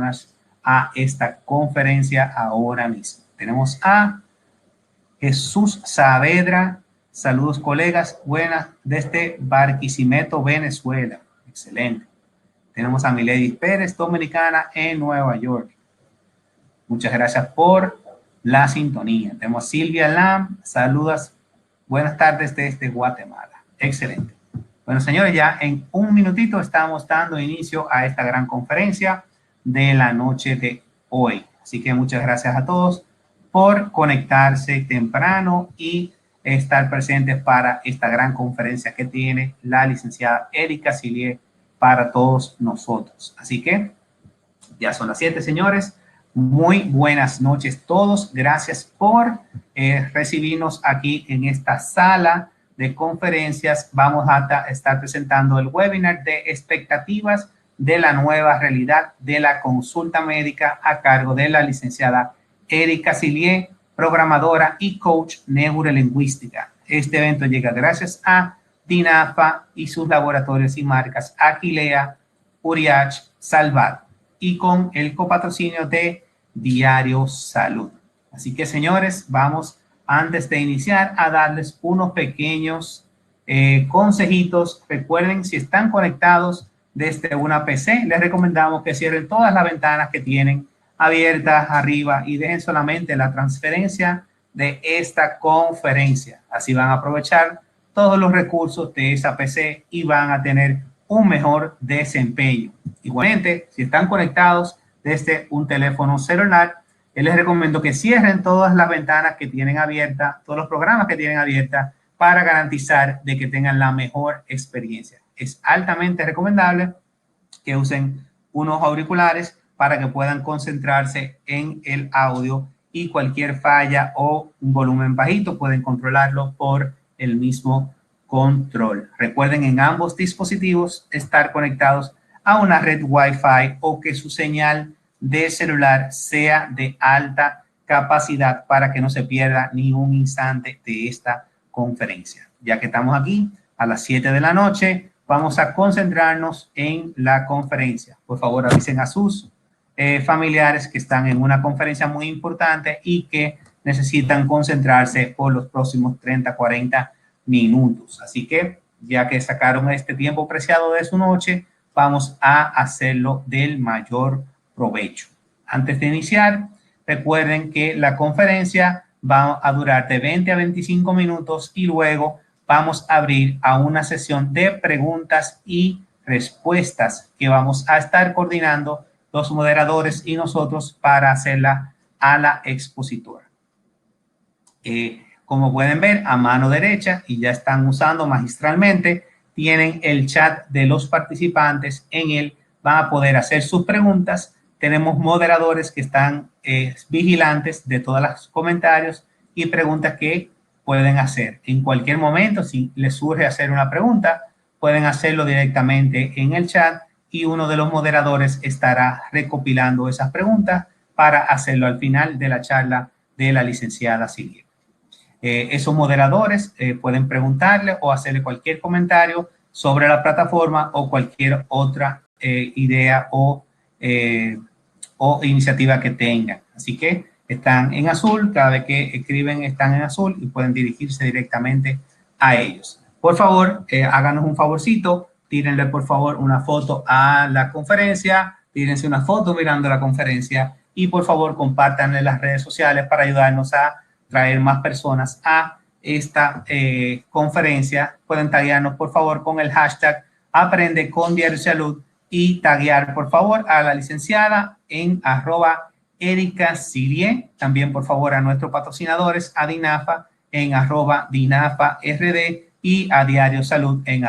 personas a esta conferencia ahora mismo. Tenemos a Jesús Saavedra. Saludos, colegas. Buenas, desde Barquisimeto, Venezuela. Excelente. Tenemos a Milady Pérez, dominicana, en Nueva York. Muchas gracias por la sintonía. Tenemos a Silvia Lam. Saludos. Buenas tardes desde Guatemala. Excelente. Bueno, señores, ya en un minutito estamos dando inicio a esta gran conferencia de la noche de hoy. Así que muchas gracias a todos por conectarse temprano y estar presentes para esta gran conferencia que tiene la licenciada Erika Sillier para todos nosotros. Así que ya son las 7, señores. Muy buenas noches todos. Gracias por recibirnos aquí en esta sala de conferencias. Vamos a estar presentando el webinar de expectativas de la nueva realidad de la consulta médica a cargo de la licenciada Erika Sillier, programadora y coach neurolingüística. Este evento llega gracias a DINAFA y sus laboratorios y marcas Aquilea, Uriach, Salvat, y con el copatrocinio de Diario Salud. Así que, señores, vamos antes de iniciar a darles unos pequeños consejitos. Recuerden, si están conectados desde una PC, les recomendamos que cierren todas las ventanas que tienen abiertas arriba y dejen solamente la transferencia de esta conferencia. Así van a aprovechar todos los recursos de esa PC y van a tener un mejor desempeño. Igualmente, si están conectados desde un teléfono celular, les recomiendo que cierren todas las ventanas que tienen abiertas, todos los programas que tienen abiertas, para garantizar de que tengan la mejor experiencia. Es altamente recomendable que usen unos auriculares para que puedan concentrarse en el audio, y cualquier falla o un volumen bajito pueden controlarlo por el mismo control. Recuerden en ambos dispositivos estar conectados a una red Wi-Fi o que su señal de celular sea de alta capacidad para que no se pierda ni un instante de esta conferencia. Ya que estamos aquí a las 7 de la noche, vamos a concentrarnos en la conferencia. Por favor, avisen a sus familiares que están en una conferencia muy importante y que necesitan concentrarse por los próximos 30, 40 minutos. Así que, ya que sacaron este tiempo preciado de su noche, vamos a hacerlo del mayor provecho. Antes de iniciar, recuerden que la conferencia va a durar de 20 a 25 minutos y luego vamos a abrir a una sesión de preguntas y respuestas que vamos a estar coordinando los moderadores y nosotros para hacerla a la expositora. Como pueden ver, a mano derecha, y ya están usando magistralmente, tienen el chat de los participantes. En él van a poder hacer sus preguntas. Tenemos moderadores que están vigilantes de todos los comentarios y preguntas que pueden hacer. En cualquier momento, si les surge hacer una pregunta, pueden hacerlo directamente en el chat y uno de los moderadores estará recopilando esas preguntas para hacerlo al final de la charla de la licenciada Sillier. Esos moderadores pueden preguntarle o hacerle cualquier comentario sobre la plataforma o cualquier otra idea o iniciativa que tengan. Así que están en azul, cada vez que escriben están en azul y pueden dirigirse directamente a ellos. Por favor, háganos un favorcito, tírenle por favor una foto a la conferencia, tírense una foto mirando la conferencia y por favor compartan en las redes sociales para ayudarnos a traer más personas a esta conferencia. Pueden taguearnos por favor con el hashtag Aprende con Diario Salud y taguear por favor a la licenciada en @Erika Sillier. También por favor a nuestros patrocinadores, a DINAFA en @DINAFARD y a Diario Salud en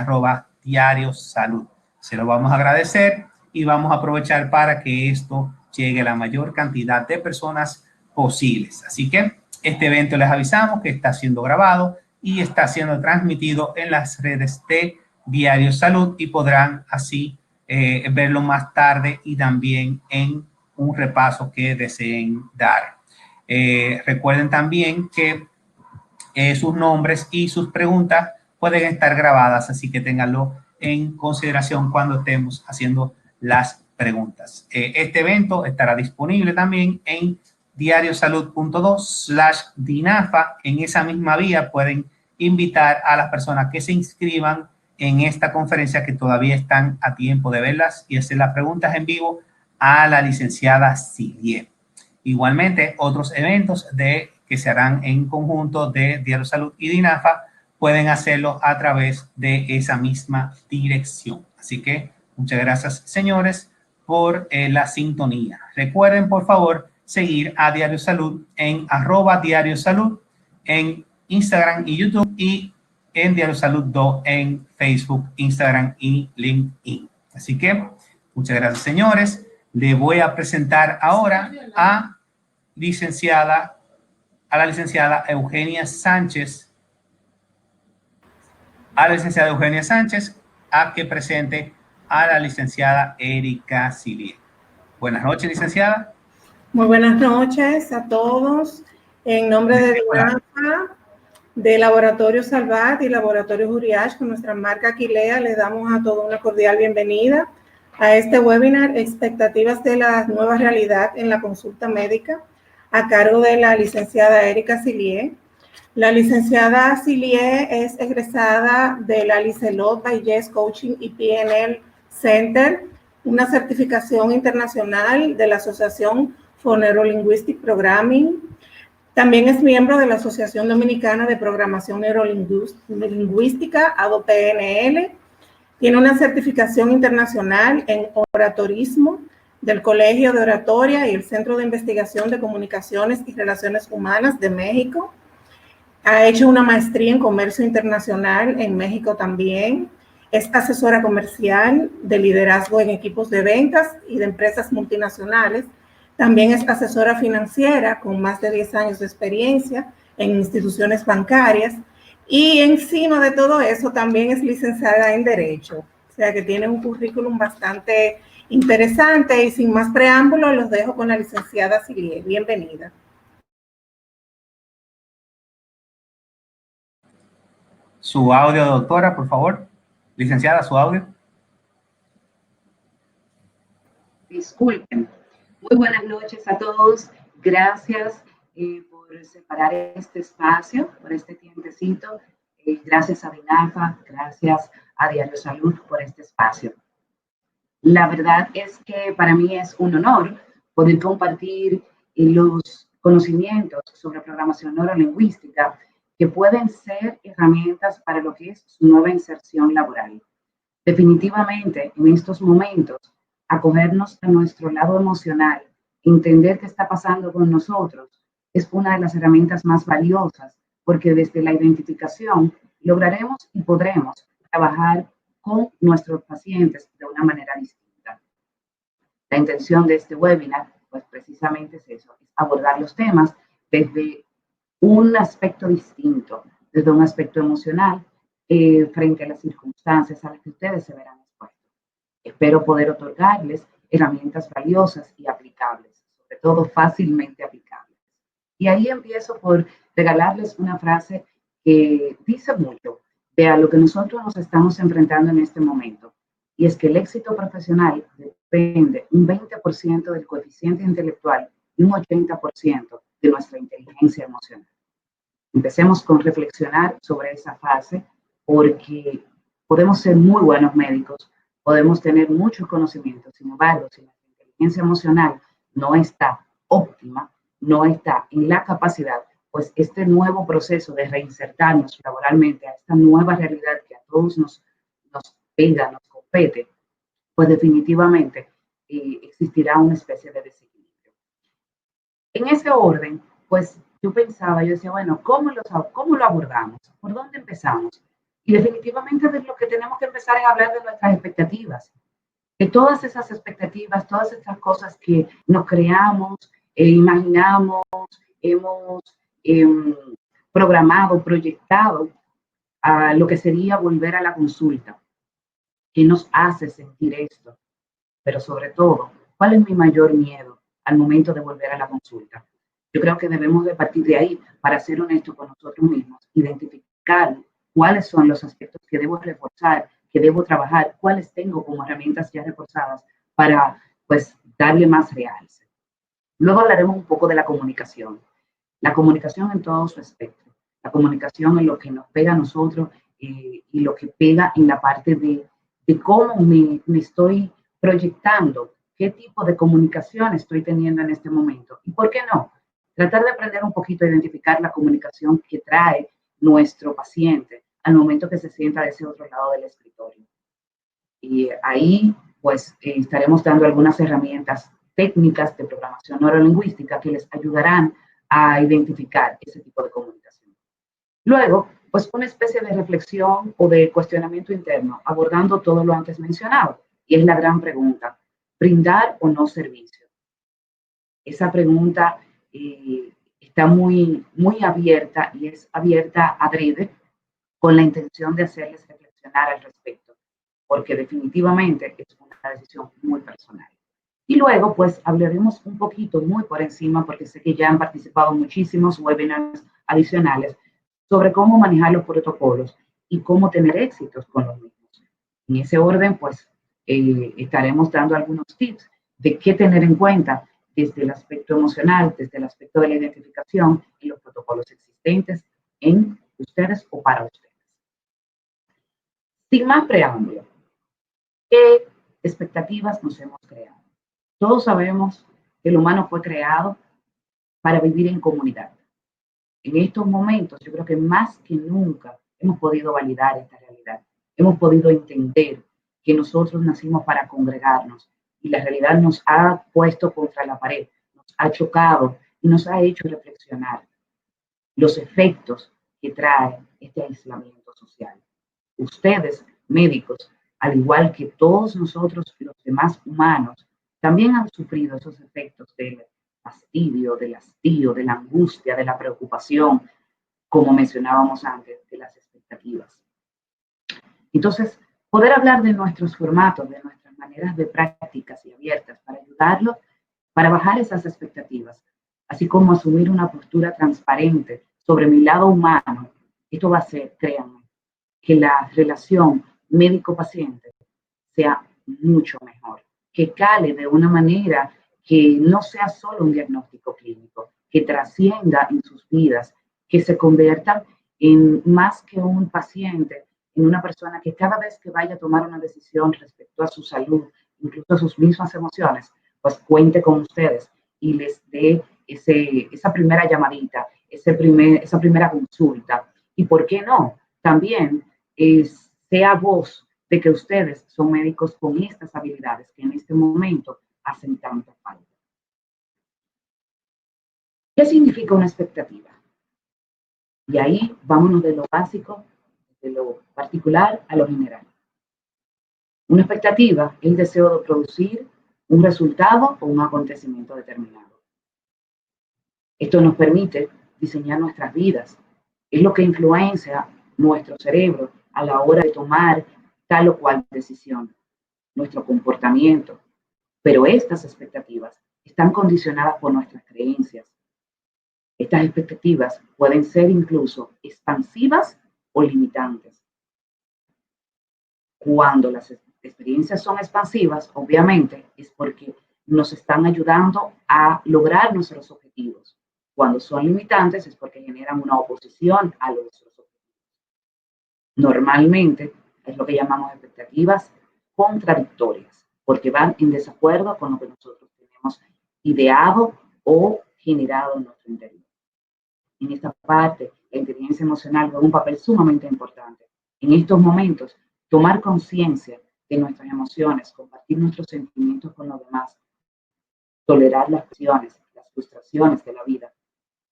@Diario Salud. Se lo vamos a agradecer y vamos a aprovechar para que esto llegue a la mayor cantidad de personas posibles. Así que este evento les avisamos que está siendo grabado y está siendo transmitido en las redes de Diario Salud y podrán así verlo más tarde y también en un repaso que deseen dar. Recuerden también que sus nombres y sus preguntas pueden estar grabadas, así que ténganlo en consideración cuando estemos haciendo las preguntas. Este evento estará disponible también en diariosalud.do/dinafa. En esa misma vía pueden invitar a las personas que se inscriban en esta conferencia, que todavía están a tiempo de verlas, y hacer las preguntas en vivo a la licenciada Silie. Igualmente, otros eventos que se harán en conjunto de Diario Salud y DINAFA pueden hacerlo a través de esa misma dirección. Así que muchas gracias, señores, por la sintonía. Recuerden, por favor, seguir a Diario Salud en @diariosalud en Instagram y YouTube, y en Diario Salud 2 en Facebook, Instagram y LinkedIn. Así que muchas gracias, señores. Le voy a presentar ahora a la licenciada Eugenia Sánchez, a que presente a la licenciada Erika Silie. Buenas noches, licenciada. Muy buenas noches a todos. En nombre de DINAFA, de Laboratorio Salvat y Laboratorio Uriach, con nuestra marca Aquilea, les damos a todos una cordial bienvenida a este webinar, Expectativas de la Nueva Realidad en la Consulta Médica, a cargo de la licenciada Erika Silie. La licenciada Silie es egresada de la Liselot Vallés Coaching y PNL Center, una certificación internacional de la Asociación for Neurolinguistic Programming. También es miembro de la Asociación Dominicana de Programación Neurolingüística, ADO-PNL. Tiene una certificación internacional en oratorismo del Colegio de Oratoria y el Centro de Investigación de Comunicaciones y Relaciones Humanas de México. Ha hecho una maestría en comercio internacional en México también. Es asesora comercial de liderazgo en equipos de ventas y de empresas multinacionales. También es asesora financiera con más de 10 años de experiencia en instituciones bancarias. Y encima de todo eso, también es licenciada en Derecho. O sea que tiene un currículum bastante interesante. Y sin más preámbulos, los dejo con la licenciada Silie. Bienvenida. Su audio, doctora, por favor. Licenciada, su audio. Disculpen. Muy buenas noches a todos. Gracias por separar este espacio, por este tiempecito. Gracias a DINAFA, gracias a Diario Salud por este espacio. La verdad es que para mí es un honor poder compartir los conocimientos sobre programación neurolingüística que pueden ser herramientas para lo que es su nueva inserción laboral. Definitivamente, en estos momentos, acogernos a nuestro lado emocional, entender qué está pasando con nosotros, es una de las herramientas más valiosas, porque desde la identificación lograremos y podremos trabajar con nuestros pacientes de una manera distinta. La intención de este webinar, pues precisamente es eso, es abordar los temas desde un aspecto distinto, desde un aspecto emocional, frente a las circunstancias a las que ustedes se verán expuestos. Espero poder otorgarles herramientas valiosas y aplicables, sobre todo fácilmente aplicables. Y ahí empiezo por regalarles una frase que dice mucho de a lo que nosotros nos estamos enfrentando en este momento. Y es que el éxito profesional depende un 20% del coeficiente intelectual y un 80% de nuestra inteligencia emocional. Empecemos con reflexionar sobre esa fase, porque podemos ser muy buenos médicos, podemos tener muchos conocimientos, sin embargo, si nuestra inteligencia emocional no está óptima, no está en la capacidad, pues este nuevo proceso de reinsertarnos laboralmente a esta nueva realidad que a todos nos pega, nos compete, pues definitivamente existirá una especie de desequilibrio. En ese orden, pues yo decía, bueno, ¿cómo lo abordamos? ¿Por dónde empezamos? Y definitivamente de lo que tenemos que empezar es hablar de nuestras expectativas. De todas esas expectativas, todas estas cosas que nos creamos, imaginamos, hemos programado, proyectado a lo que sería volver a la consulta. ¿Qué nos hace sentir esto? Pero sobre todo, ¿cuál es mi mayor miedo al momento de volver a la consulta? Yo creo que debemos de partir de ahí para ser honestos con nosotros mismos, identificar cuáles son los aspectos que debo reforzar, que debo trabajar, cuáles tengo como herramientas ya reforzadas para pues darle más realce. Luego hablaremos un poco de la comunicación. La comunicación en todo su espectro. La comunicación en lo que nos pega a nosotros y lo que pega en la parte de cómo me estoy proyectando, qué tipo de comunicación estoy teniendo en este momento. Y por qué no, tratar de aprender un poquito a identificar la comunicación que trae nuestro paciente al momento que se sienta de ese otro lado del escritorio. Y ahí, pues, estaremos dando algunas herramientas técnicas de programación neurolingüística que les ayudarán a identificar ese tipo de comunicación. Luego, pues, una especie de reflexión o de cuestionamiento interno, abordando todo lo antes mencionado. Y es la gran pregunta, ¿brindar o no servicio? Esa pregunta está muy abierta y es abierta adrede con la intención de hacerles reflexionar al respecto, porque definitivamente es una decisión muy personal. Y luego, pues, hablaremos un poquito, muy por encima, porque sé que ya han participado muchísimos webinars adicionales, sobre cómo manejar los protocolos y cómo tener éxitos con los mismos. En ese orden, pues, estaremos dando algunos tips de qué tener en cuenta desde el aspecto emocional, desde el aspecto de la identificación y los protocolos existentes en ustedes o para ustedes. Sin más preámbulo, ¿qué expectativas nos hemos creado? Todos sabemos que el humano fue creado para vivir en comunidad. En estos momentos, yo creo que más que nunca hemos podido validar esta realidad. Hemos podido entender que nosotros nacimos para congregarnos y la realidad nos ha puesto contra la pared, nos ha chocado y nos ha hecho reflexionar los efectos que trae este aislamiento social. Ustedes, médicos, al igual que todos nosotros los demás humanos, también han sufrido esos efectos del fastidio, del hastío, de la angustia, de la preocupación, como mencionábamos antes, de las expectativas. Entonces, poder hablar de nuestros formatos, de nuestras maneras de prácticas y abiertas para ayudarlos, para bajar esas expectativas, así como asumir una postura transparente sobre mi lado humano, esto va a hacer, créanme, que la relación médico-paciente sea mucho mejor, que cale de una manera que no sea solo un diagnóstico clínico, que trascienda en sus vidas, que se conviertan en más que un paciente, en una persona que cada vez que vaya a tomar una decisión respecto a su salud, incluso a sus mismas emociones, pues cuente con ustedes y les dé esa primera llamadita, esa primera consulta. Y por qué no, también sea voz de que ustedes son médicos con estas habilidades que en este momento hacen tanta falta. ¿Qué significa una expectativa? Y ahí vámonos de lo básico, de lo particular a lo general. Una expectativa es el deseo de producir un resultado o un acontecimiento determinado. Esto nos permite diseñar nuestras vidas. Es lo que influencia nuestro cerebro a la hora de tomar tal o cual decisión, nuestro comportamiento. Pero estas expectativas están condicionadas por nuestras creencias. Estas expectativas pueden ser incluso expansivas o limitantes. Cuando las experiencias son expansivas, obviamente, es porque nos están ayudando a lograr nuestros objetivos. Cuando son limitantes es porque generan una oposición a nuestros objetivos. Normalmente es lo que llamamos expectativas contradictorias, porque van en desacuerdo con lo que nosotros tenemos ideado o generado en nuestro interior. En esta parte, la inteligencia emocional juega un papel sumamente importante. En estos momentos, tomar conciencia de nuestras emociones, compartir nuestros sentimientos con los demás, tolerar las presiones, las frustraciones de la vida,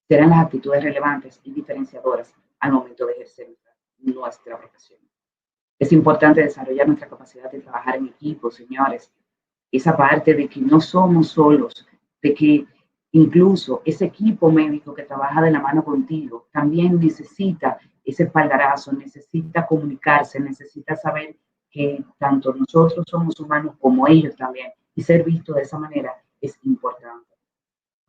serán las actitudes relevantes y diferenciadoras al momento de ejercer nuestra profesión. Es importante desarrollar nuestra capacidad de trabajar en equipo, señores. Esa parte de que no somos solos, de que incluso ese equipo médico que trabaja de la mano contigo también necesita ese espaldarazo, necesita comunicarse, necesita saber que tanto nosotros somos humanos como ellos también. Y ser visto de esa manera es importante.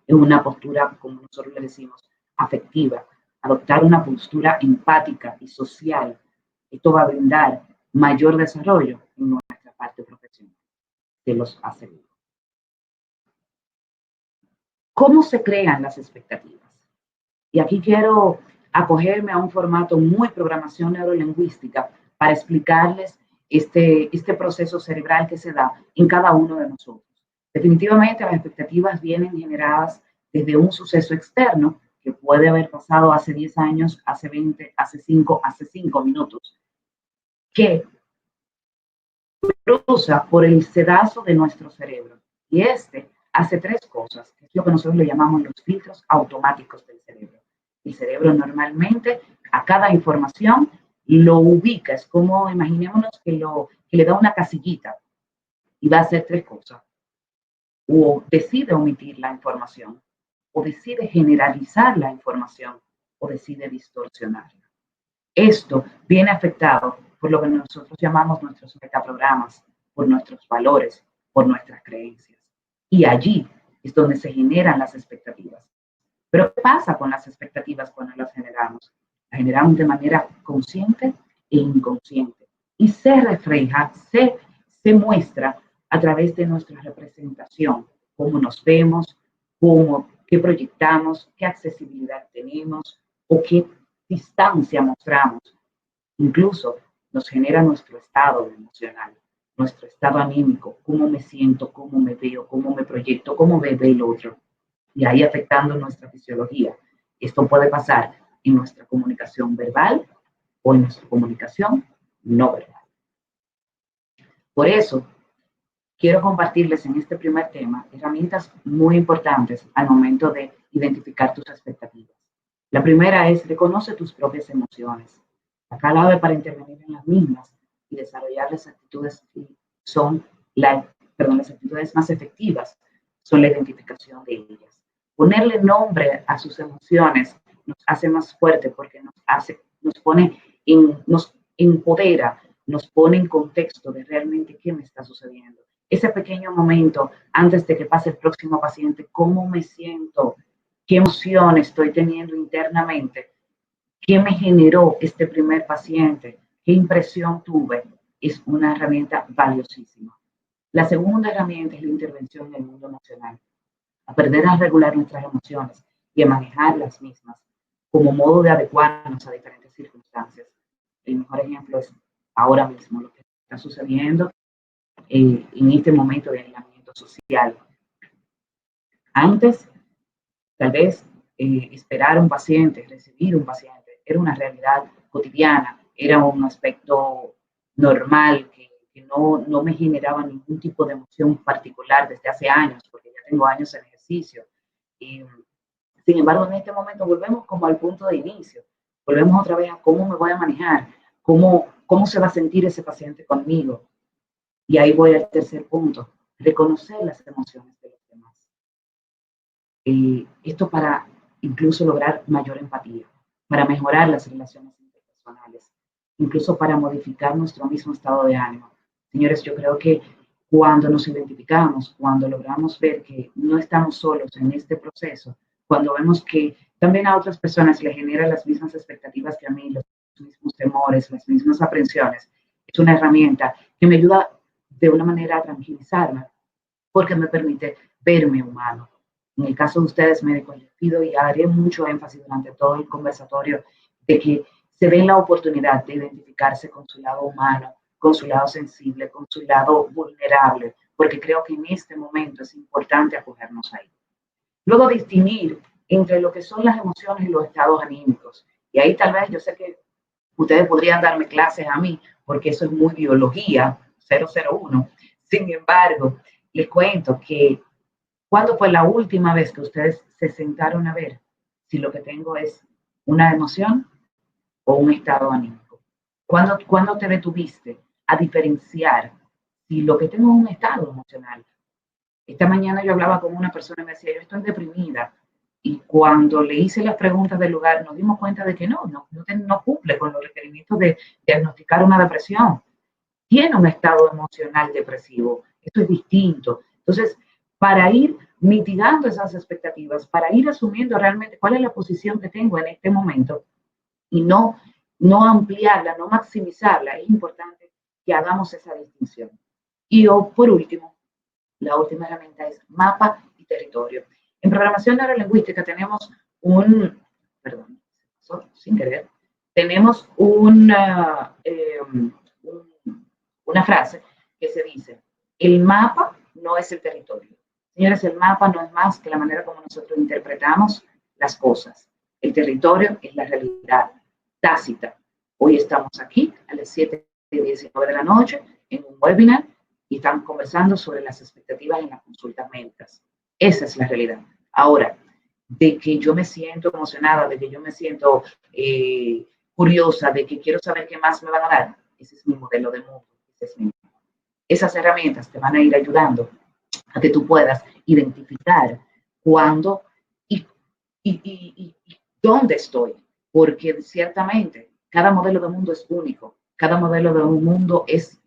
Es una postura, como nosotros le decimos, afectiva. Adoptar una postura empática y social. Esto va a brindar mayor desarrollo en nuestra parte profesional. Se los aseguro. ¿Cómo se crean las expectativas? Y aquí quiero acogerme a un formato muy programación neurolingüística para explicarles este proceso cerebral que se da en cada uno de nosotros. Definitivamente las expectativas vienen generadas desde un suceso externo que puede haber pasado hace 10 años, hace 20, hace 5 minutos, que cruza por el sedazo de nuestro cerebro. Y hace 3 cosas, que es lo que nosotros le llamamos los filtros automáticos del cerebro. El cerebro normalmente a cada información lo ubica, es como imaginémonos que le da una casillita y va a hacer 3 cosas. O decide omitir la información, o decide generalizar la información, o decide distorsionarla. Esto viene afectado por lo que nosotros llamamos nuestros metaprogramas, por nuestros valores, por nuestras creencias. Y allí es donde se generan las expectativas. Pero ¿qué pasa con las expectativas cuando las generamos? Las generamos de manera consciente e inconsciente. Y se refleja, se muestra a través de nuestra representación, cómo nos vemos, qué proyectamos, qué accesibilidad tenemos o qué distancia mostramos. Incluso nos genera nuestro estado emocional, nuestro estado anímico, cómo me siento, cómo me veo, cómo me proyecto, cómo me ve el otro. Y ahí afectando nuestra fisiología. Esto puede pasar en nuestra comunicación verbal o en nuestra comunicación no verbal. Por eso, quiero compartirles en este primer tema herramientas muy importantes al momento de identificar tus expectativas. La primera es reconoce tus propias emociones. La clave para intervenir en las mismas y desarrollar las actitudes las actitudes más efectivas son la identificación de ellas. Ponerle nombre a sus emociones nos hace más fuerte porque nos empodera, nos pone en contexto de realmente qué me está sucediendo. Ese pequeño momento antes de que pase el próximo paciente, cómo me siento, qué emoción estoy teniendo internamente, qué me generó este primer paciente, qué impresión tuve, es una herramienta valiosísima. La segunda herramienta es la intervención en el mundo emocional. Aprender a regular nuestras emociones y a manejar las mismas como modo de adecuarnos a diferentes circunstancias. El mejor ejemplo es ahora mismo lo que está sucediendo en este momento de aislamiento social. Antes, tal vez esperar a un paciente, recibir un paciente, era una realidad cotidiana, era un aspecto normal que no me generaba ningún tipo de emoción particular desde hace años, porque ya tengo años en ejercicio. Sin embargo, en este momento volvemos como al punto de inicio, volvemos otra vez a cómo me voy a manejar, cómo se va a sentir ese paciente conmigo. Y ahí voy al tercer punto, reconocer las emociones de los demás. Esto para incluso lograr mayor empatía, para mejorar las relaciones interpersonales, incluso para modificar nuestro mismo estado de ánimo. Señores, yo creo que cuando nos identificamos, cuando logramos ver que no estamos solos en este proceso, cuando vemos que también a otras personas les genera las mismas expectativas que a mí, los mismos temores, las mismas aprensiones, es una herramienta que me ayuda de una manera a tranquilizarme, porque me permite verme humano. En el caso de ustedes, médicos, les pido y haré mucho énfasis durante todo el conversatorio de que se den la oportunidad de identificarse con su lado humano, con su lado sensible, con su lado vulnerable, porque creo que en este momento es importante acogernos ahí. Luego, distinguir entre lo que son las emociones y los estados anímicos. Y ahí tal vez yo sé que ustedes podrían darme clases a mí, porque eso es muy biología 001. Sin embargo, les cuento que ¿cuándo fue la última vez que ustedes se sentaron a ver si lo que tengo es una emoción o un estado anímico? ¿Cuándo te detuviste a diferenciar si lo que tengo es un estado emocional? Esta mañana yo hablaba con una persona y me decía, yo estoy deprimida. Y cuando le hice las preguntas del lugar, nos dimos cuenta de que no cumple con los requerimientos de diagnosticar una depresión. Tiene un estado emocional depresivo. Esto es distinto. Entonces, para ir mitigando esas expectativas, para ir asumiendo realmente cuál es la posición que tengo en este momento y no ampliarla, no maximizarla, es importante que hagamos esa distinción. Y por último, la última herramienta es mapa y territorio. En programación neurolingüística tenemos sin querer, tenemos una frase que se dice: el mapa no es el territorio. Señores, el mapa no es más que la manera como nosotros interpretamos las cosas. El territorio es la realidad tácita. Hoy estamos aquí a las 7:19 de la noche en un webinar y estamos conversando sobre las expectativas en las consultas médicas. Esa es la realidad. Ahora, de que yo me siento emocionada, de que yo me siento curiosa, de que quiero saber qué más me van a dar, ese es mi modelo de mundo. Esas herramientas te van a ir ayudando a que tú puedas identificar cuándo y dónde estoy, porque ciertamente cada modelo de mundo es único, cada modelo de un mundo es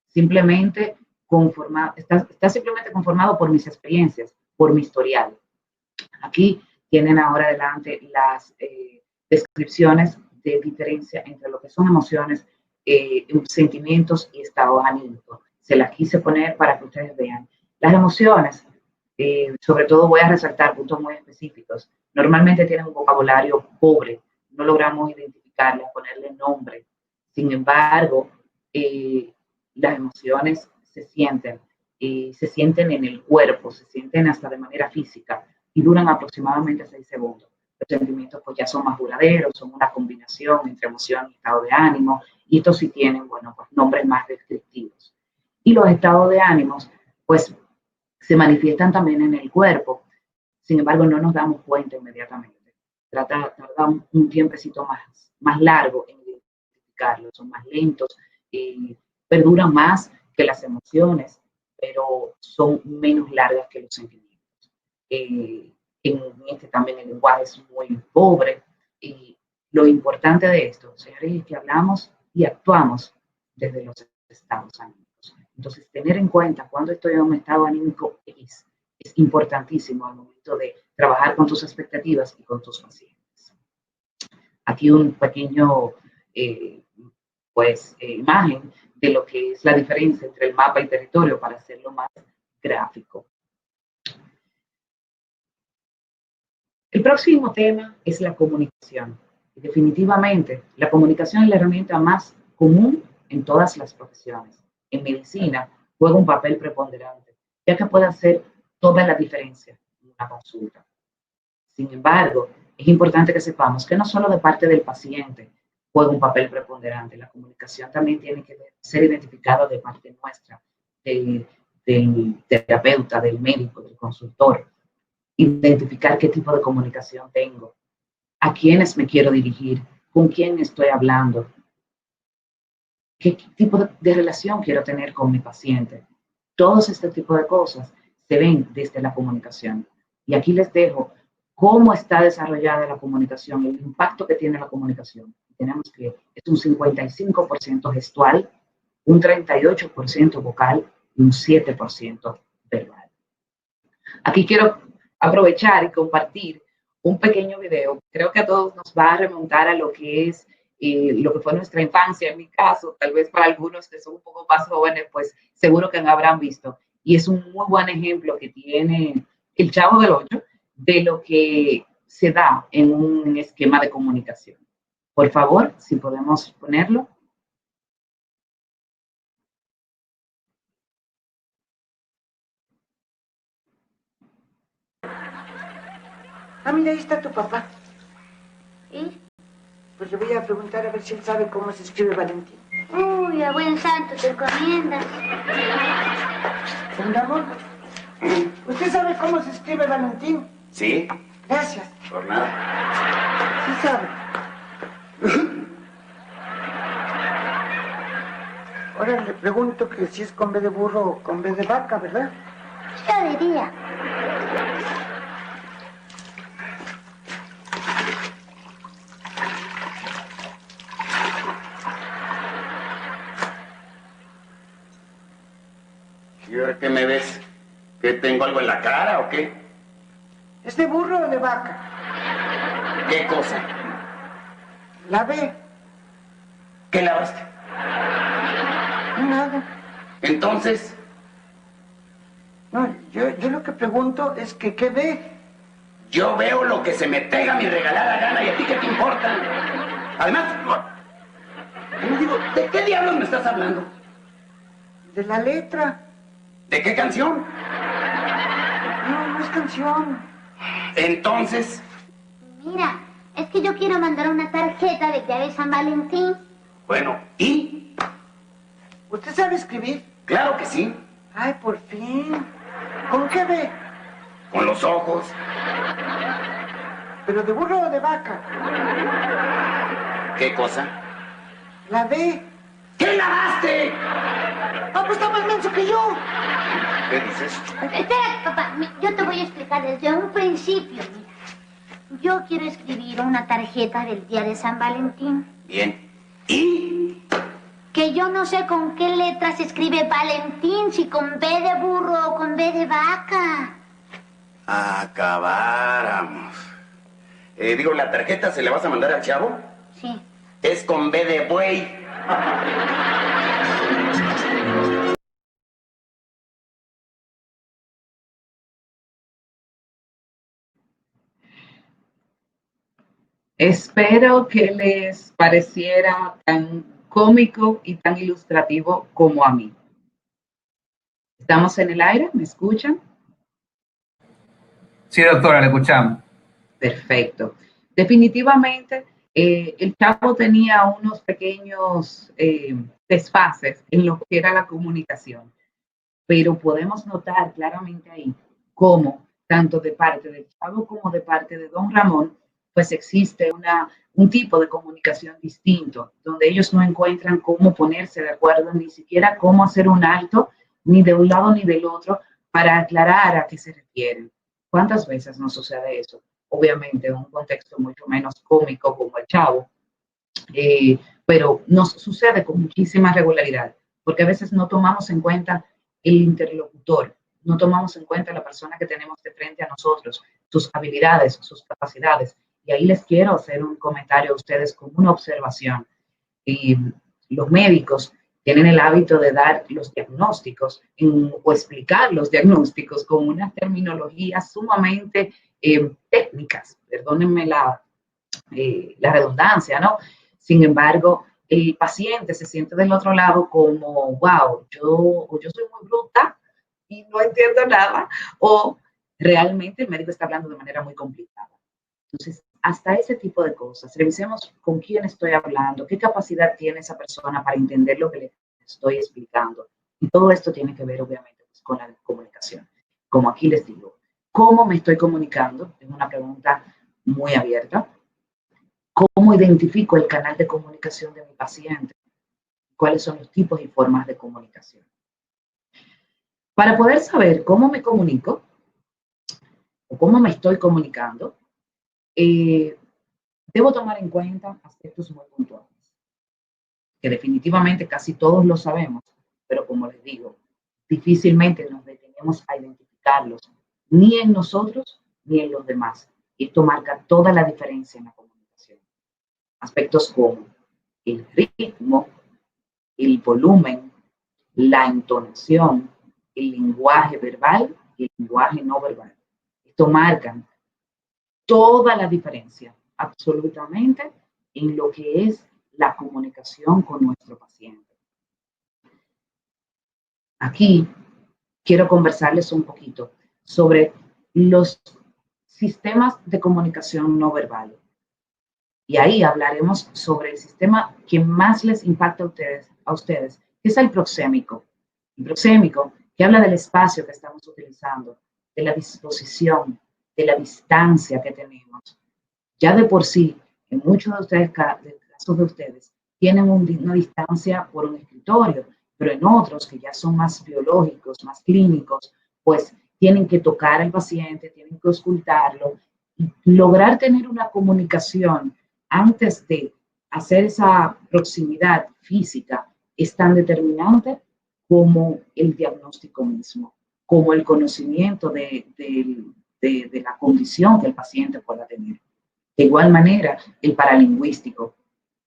simplemente conformado, está simplemente conformado por mis experiencias, por mi historial. Aquí tienen ahora adelante las descripciones de diferencia entre lo que son emociones, sentimientos y estados anímicos. Se las quise poner para que ustedes vean. Las emociones, sobre todo voy a resaltar puntos muy específicos, normalmente tienen un vocabulario pobre, no logramos identificarlas, ponerle nombre. Sin embargo, las emociones se sienten en el cuerpo, se sienten hasta de manera física y duran aproximadamente 6 segundos. Los sentimientos pues ya son más duraderos, son una combinación entre emoción y estado de ánimo, y estos sí tienen, bueno, pues nombres más descriptivos. Y los estados de ánimos, pues se manifiestan también en el cuerpo, sin embargo no nos damos cuenta inmediatamente. Tarda un tiempecito más largo en identificarlos, son más lentos, perduran más que las emociones, pero son menos largas que los sentimientos. También el lenguaje es muy pobre, y lo importante de esto, señores, es que hablamos y actuamos desde los estados anímicos. Entonces, tener en cuenta cuando estoy en un estado anímico es importantísimo al momento de trabajar con tus expectativas y con tus pacientes. Aquí un pequeño, imagen de lo que es la diferencia entre el mapa y territorio para hacerlo más gráfico. El próximo tema es la comunicación. Y definitivamente, la comunicación es la herramienta más común en todas las profesiones. En medicina juega un papel preponderante, ya que puede hacer toda la diferencia en una consulta. Sin embargo, es importante que sepamos que no solo de parte del paciente juega un papel preponderante, la comunicación también tiene que ser identificada de parte nuestra, del terapeuta, del médico, del consultor. Identificar qué tipo de comunicación tengo, a quiénes me quiero dirigir, con quién estoy hablando, qué tipo de relación quiero tener con mi paciente. Todos este tipo de cosas se ven desde la comunicación. Y aquí les dejo cómo está desarrollada la comunicación, el impacto que tiene la comunicación. Tenemos que es un 55% gestual, un 38% vocal y un 7% verbal. Aquí quiero aprovechar y compartir un pequeño video. Creo que a todos nos va a remontar a lo que es lo que fue nuestra infancia, en mi caso, tal vez para algunos que son un poco más jóvenes, pues seguro que no habrán visto. Y es un muy buen ejemplo que tiene el Chavo del Ocho de lo que se da en un esquema de comunicación. Por favor, si podemos ponerlo. Ah, mira, ahí está tu papá. ¿Y? Pues le voy a preguntar a ver si él sabe cómo se escribe Valentín. Uy, a buen santo te encomiendas. Don Ramón, ¿usted sabe cómo se escribe Valentín? Sí, Gracias. por nada. Sí sabe. Ahora le pregunto que si es con B de burro o con B de vaca, ¿verdad? Yo diría. ¿Y ahora qué me ves? ¿Que tengo algo en la cara o qué? ¿Es de burro o de vaca? ¿Qué cosa? La B. ¿Qué lavaste? Nada. Entonces, No, yo lo que pregunto es que ¿qué ve? Yo veo lo que se me pega mi regalada gana y a ti qué te importa. Además, yo digo, ¿de qué diablos me estás hablando? De la letra. ¿De qué canción? No, no es canción. Entonces, Mira, es que yo quiero mandar una tarjeta de día de San Valentín. bueno, ¿y? ¿Usted sabe escribir? Claro que sí, Ay, por fin. ¿Con qué ve? con los ojos. ¿Pero de burro o de vaca? ¿Qué cosa? La D. ¿Qué lavaste? Ah, pues está más menso que yo. ¿Qué dices? Espera, papá, yo te voy a explicar desde un principio, mira. Yo quiero escribir una tarjeta del día de San Valentín. Bien. ¿Y? Que yo no sé con qué letra se escribe Valentín, si con B de burro o con B de vaca. Acabáramos. Digo, ¿la tarjeta se la vas a mandar al chavo? Sí. Es con B de buey. Espero que les pareciera tan cómico y tan ilustrativo como a mí. ¿Estamos en el aire? ¿Me escuchan? Sí, doctora, le escuchamos. Perfecto. Definitivamente, el chavo tenía unos pequeños desfases en lo que era la comunicación, pero podemos notar claramente ahí cómo, tanto de parte del chavo como de parte de don Ramón, pues existe un tipo de comunicación distinto, donde ellos no encuentran cómo ponerse de acuerdo, ni siquiera cómo hacer un alto, ni de un lado ni del otro, para aclarar a qué se refieren. ¿Cuántas veces nos sucede eso? Obviamente en un contexto mucho menos cómico como el chavo, pero nos sucede con muchísima regularidad, porque a veces no tomamos en cuenta el interlocutor, no tomamos en cuenta la persona que tenemos de frente a nosotros, sus habilidades, sus capacidades. Y ahí les quiero hacer un comentario a ustedes como una observación. Y los médicos tienen el hábito de dar los diagnósticos o explicar los diagnósticos con una terminología sumamente técnicas, perdónenme la redundancia, ¿no? Sin embargo, el paciente se siente del otro lado como, wow, yo soy muy bruta y no entiendo nada, o realmente el médico está hablando de manera muy complicada. Entonces, hasta ese tipo de cosas, revisemos con quién estoy hablando, qué capacidad tiene esa persona para entender lo que le estoy explicando. Y todo esto tiene que ver, obviamente, pues, con la comunicación. Como aquí les digo, ¿cómo me estoy comunicando? Es una pregunta muy abierta. ¿Cómo identifico el canal de comunicación de mi paciente? ¿Cuáles son los tipos y formas de comunicación? Para poder saber cómo me comunico o cómo me estoy comunicando, debo tomar en cuenta aspectos muy puntuales, que definitivamente casi todos lo sabemos, pero como les digo, difícilmente nos detenemos a identificarlos, ni en nosotros ni en los demás. Y esto marca toda la diferencia en la comunicación. Aspectos como el ritmo, el volumen, la entonación, el lenguaje verbal y el lenguaje no verbal. Esto marca toda la diferencia, absolutamente, en lo que es la comunicación con nuestro paciente. Aquí quiero conversarles un poquito sobre los sistemas de comunicación no verbal. Y ahí hablaremos sobre el sistema que más les impacta a ustedes, que es el proxémico. El proxémico, que habla del espacio que estamos utilizando, de la disposición, de la distancia que tenemos. Ya de por sí, en muchos de ustedes, casos de ustedes, tienen una distancia por un escritorio, pero en otros que ya son más biológicos, más clínicos, pues tienen que tocar al paciente, tienen que auscultarlo, y lograr tener una comunicación antes de hacer esa proximidad física es tan determinante como el diagnóstico mismo, como el conocimiento de la condición que el paciente pueda tener. De igual manera, el paralingüístico,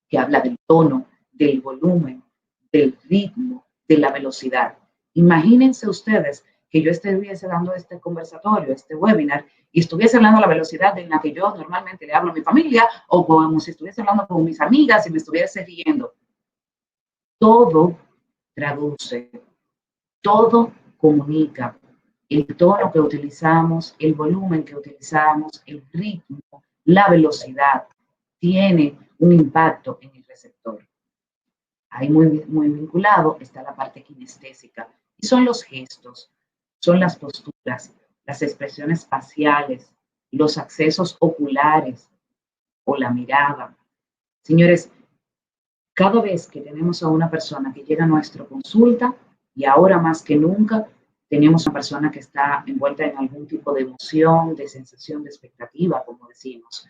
que habla del tono, del volumen, del ritmo, de la velocidad. Imagínense ustedes que yo estuviese dando este conversatorio, este webinar, y estuviese hablando a la velocidad en la que yo normalmente le hablo a mi familia, o como si estuviese hablando con mis amigas y me estuviese riendo. Todo traduce, todo comunica. El tono que utilizamos, el volumen que utilizamos, el ritmo, la velocidad, tiene un impacto en el receptor. Ahí muy vinculado está la parte kinestésica, y son los gestos, son las posturas, las expresiones faciales, los accesos oculares o la mirada. Señores, cada vez que tenemos a una persona que llega a nuestra consulta, y ahora más que nunca, tenemos una persona que está envuelta en algún tipo de emoción, de sensación, de expectativa, como decimos,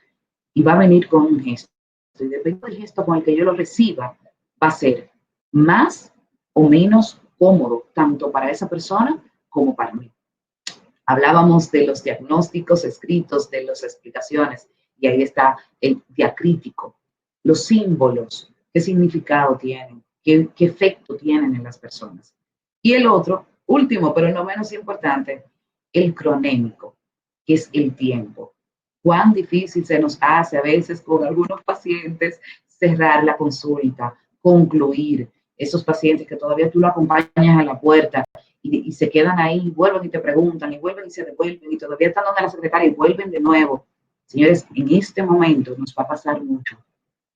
y va a venir con un gesto. Y depende del gesto con el que yo lo reciba, va a ser más o menos cómodo, tanto para esa persona como para mí. Hablábamos de los diagnósticos escritos, de las explicaciones, y ahí está el diacrítico, los símbolos, qué significado tienen, qué efecto tienen en las personas. Y el otro, último, pero no menos importante, el cronémico, que es el tiempo. Cuán difícil se nos hace a veces con algunos pacientes cerrar la consulta, concluir. Esos pacientes que todavía tú lo acompañas a la puerta y se quedan ahí, vuelven y te preguntan, y vuelven y se devuelven, y todavía están donde la secretaria y vuelven de nuevo. Señores, en este momento nos va a pasar mucho.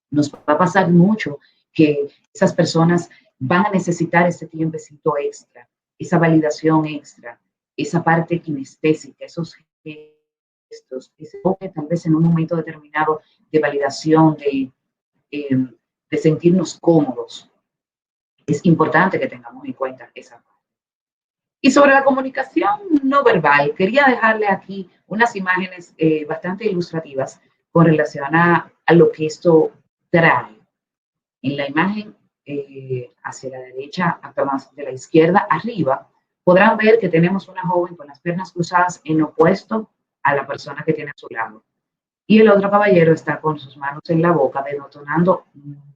Nos va a pasar mucho que esas personas van a necesitar ese tiempecito extra, esa validación extra, esa parte kinestésica, esos gestos, ese enfoque tal vez en un momento determinado de validación, de sentirnos cómodos. Es importante que tengamos en cuenta esa parte. Y sobre la comunicación no verbal, quería dejarle aquí unas imágenes bastante ilustrativas con relación a lo que esto trae. En la imagen hacia la derecha, de la izquierda arriba, podrán ver que tenemos una joven con las piernas cruzadas en opuesto a la persona que tiene a su lado. Y el otro caballero está con sus manos en la boca, denotando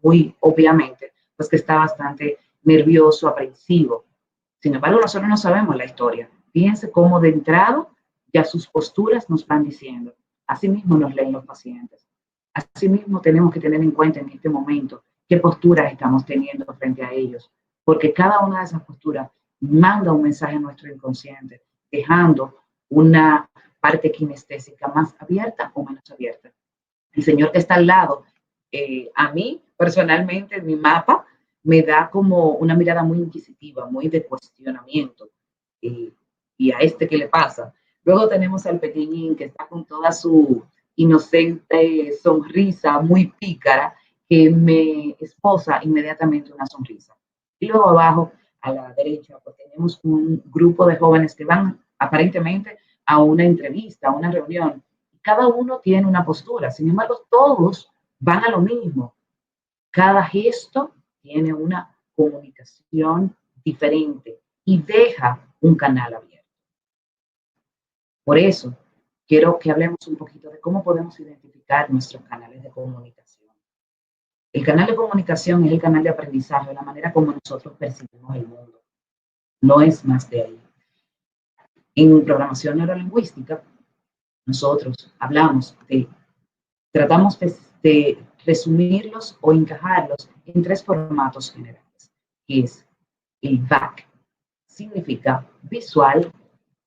muy obviamente, pues que está bastante nervioso, aprensivo. Sin embargo, nosotros no sabemos la historia. Fíjense cómo de entrada ya sus posturas nos van diciendo. Así mismo nos leen los pacientes. Así mismo tenemos que tener en cuenta en este momento qué posturas estamos teniendo frente a ellos, porque cada una de esas posturas manda un mensaje a nuestro inconsciente, dejando una parte kinestésica más abierta o menos abierta. El señor que está al lado, a mí personalmente, mi mapa me da como una mirada muy inquisitiva, muy de cuestionamiento. Y a este, ¿qué le pasa? Luego tenemos al pequeñín que está con toda su inocente sonrisa, muy pícara, que me esposa inmediatamente una sonrisa. Y luego abajo, a la derecha, pues tenemos un grupo de jóvenes que van aparentemente a una entrevista, a una reunión. Cada uno tiene una postura, sin embargo, todos van a lo mismo. Cada gesto tiene una comunicación diferente y deja un canal abierto. Por eso, quiero que hablemos un poquito de cómo podemos identificar nuestros canales de comunicación. El canal de comunicación es el canal de aprendizaje, la manera como nosotros percibimos el mundo. No es más de ahí. En programación neurolingüística, nosotros tratamos de resumirlos o encajarlos en 3 formatos generales, que es el VAC, significa visual,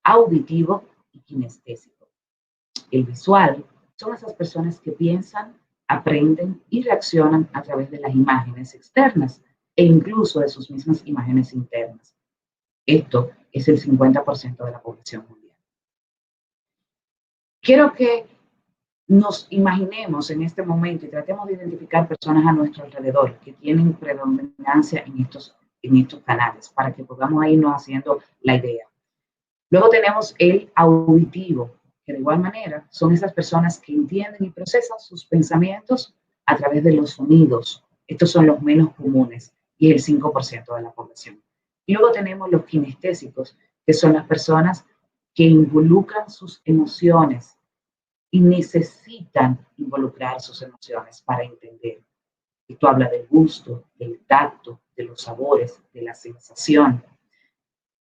auditivo y kinestésico. El visual son esas personas que piensan, aprenden y reaccionan a través de las imágenes externas e incluso de sus mismas imágenes internas. Esto es el 50% de la población mundial. Quiero que nos imaginemos en este momento y tratemos de identificar personas a nuestro alrededor que tienen predominancia en estos canales para que podamos irnos haciendo la idea. Luego tenemos el auditivo, que de igual manera son esas personas que entienden y procesan sus pensamientos a través de los sonidos. Estos son los menos comunes y el 5% de la población. Y luego tenemos los kinestésicos, que son las personas que involucran sus emociones y necesitan involucrar sus emociones para entender. Esto habla del gusto, del tacto, de los sabores, de la sensación.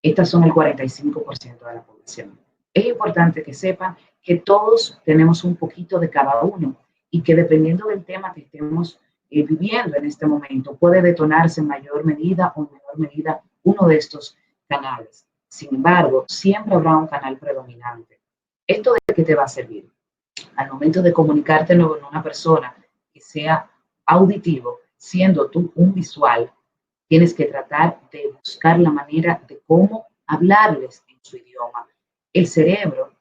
Estas son el 45% de la población. Es importante que sepan que todos tenemos un poquito de cada uno y que dependiendo del tema que estemos viviendo en este momento, puede detonarse en mayor medida o en menor medida uno de estos canales. Sin embargo, siempre habrá un canal predominante. ¿Esto de qué te va a servir? Al momento de comunicarte con una persona que sea auditivo, siendo tú un visual, tienes que tratar de buscar la manera de cómo hablarles en su idioma. El cerebro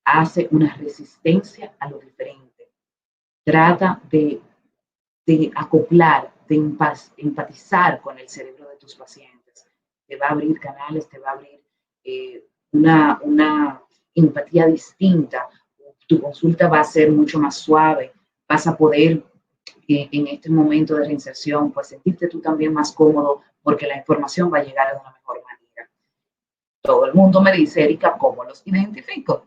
hace una resistencia a lo diferente. Trata de acoplar, de empatizar con el cerebro de tus pacientes. Te va a abrir canales, te va a abrir una empatía distinta. Tu consulta va a ser mucho más suave. Vas a poder, en este momento de reinserción, pues sentirte tú también más cómodo porque la información va a llegar de una mejor manera. Todo el mundo me dice, Erika, ¿cómo los identifico?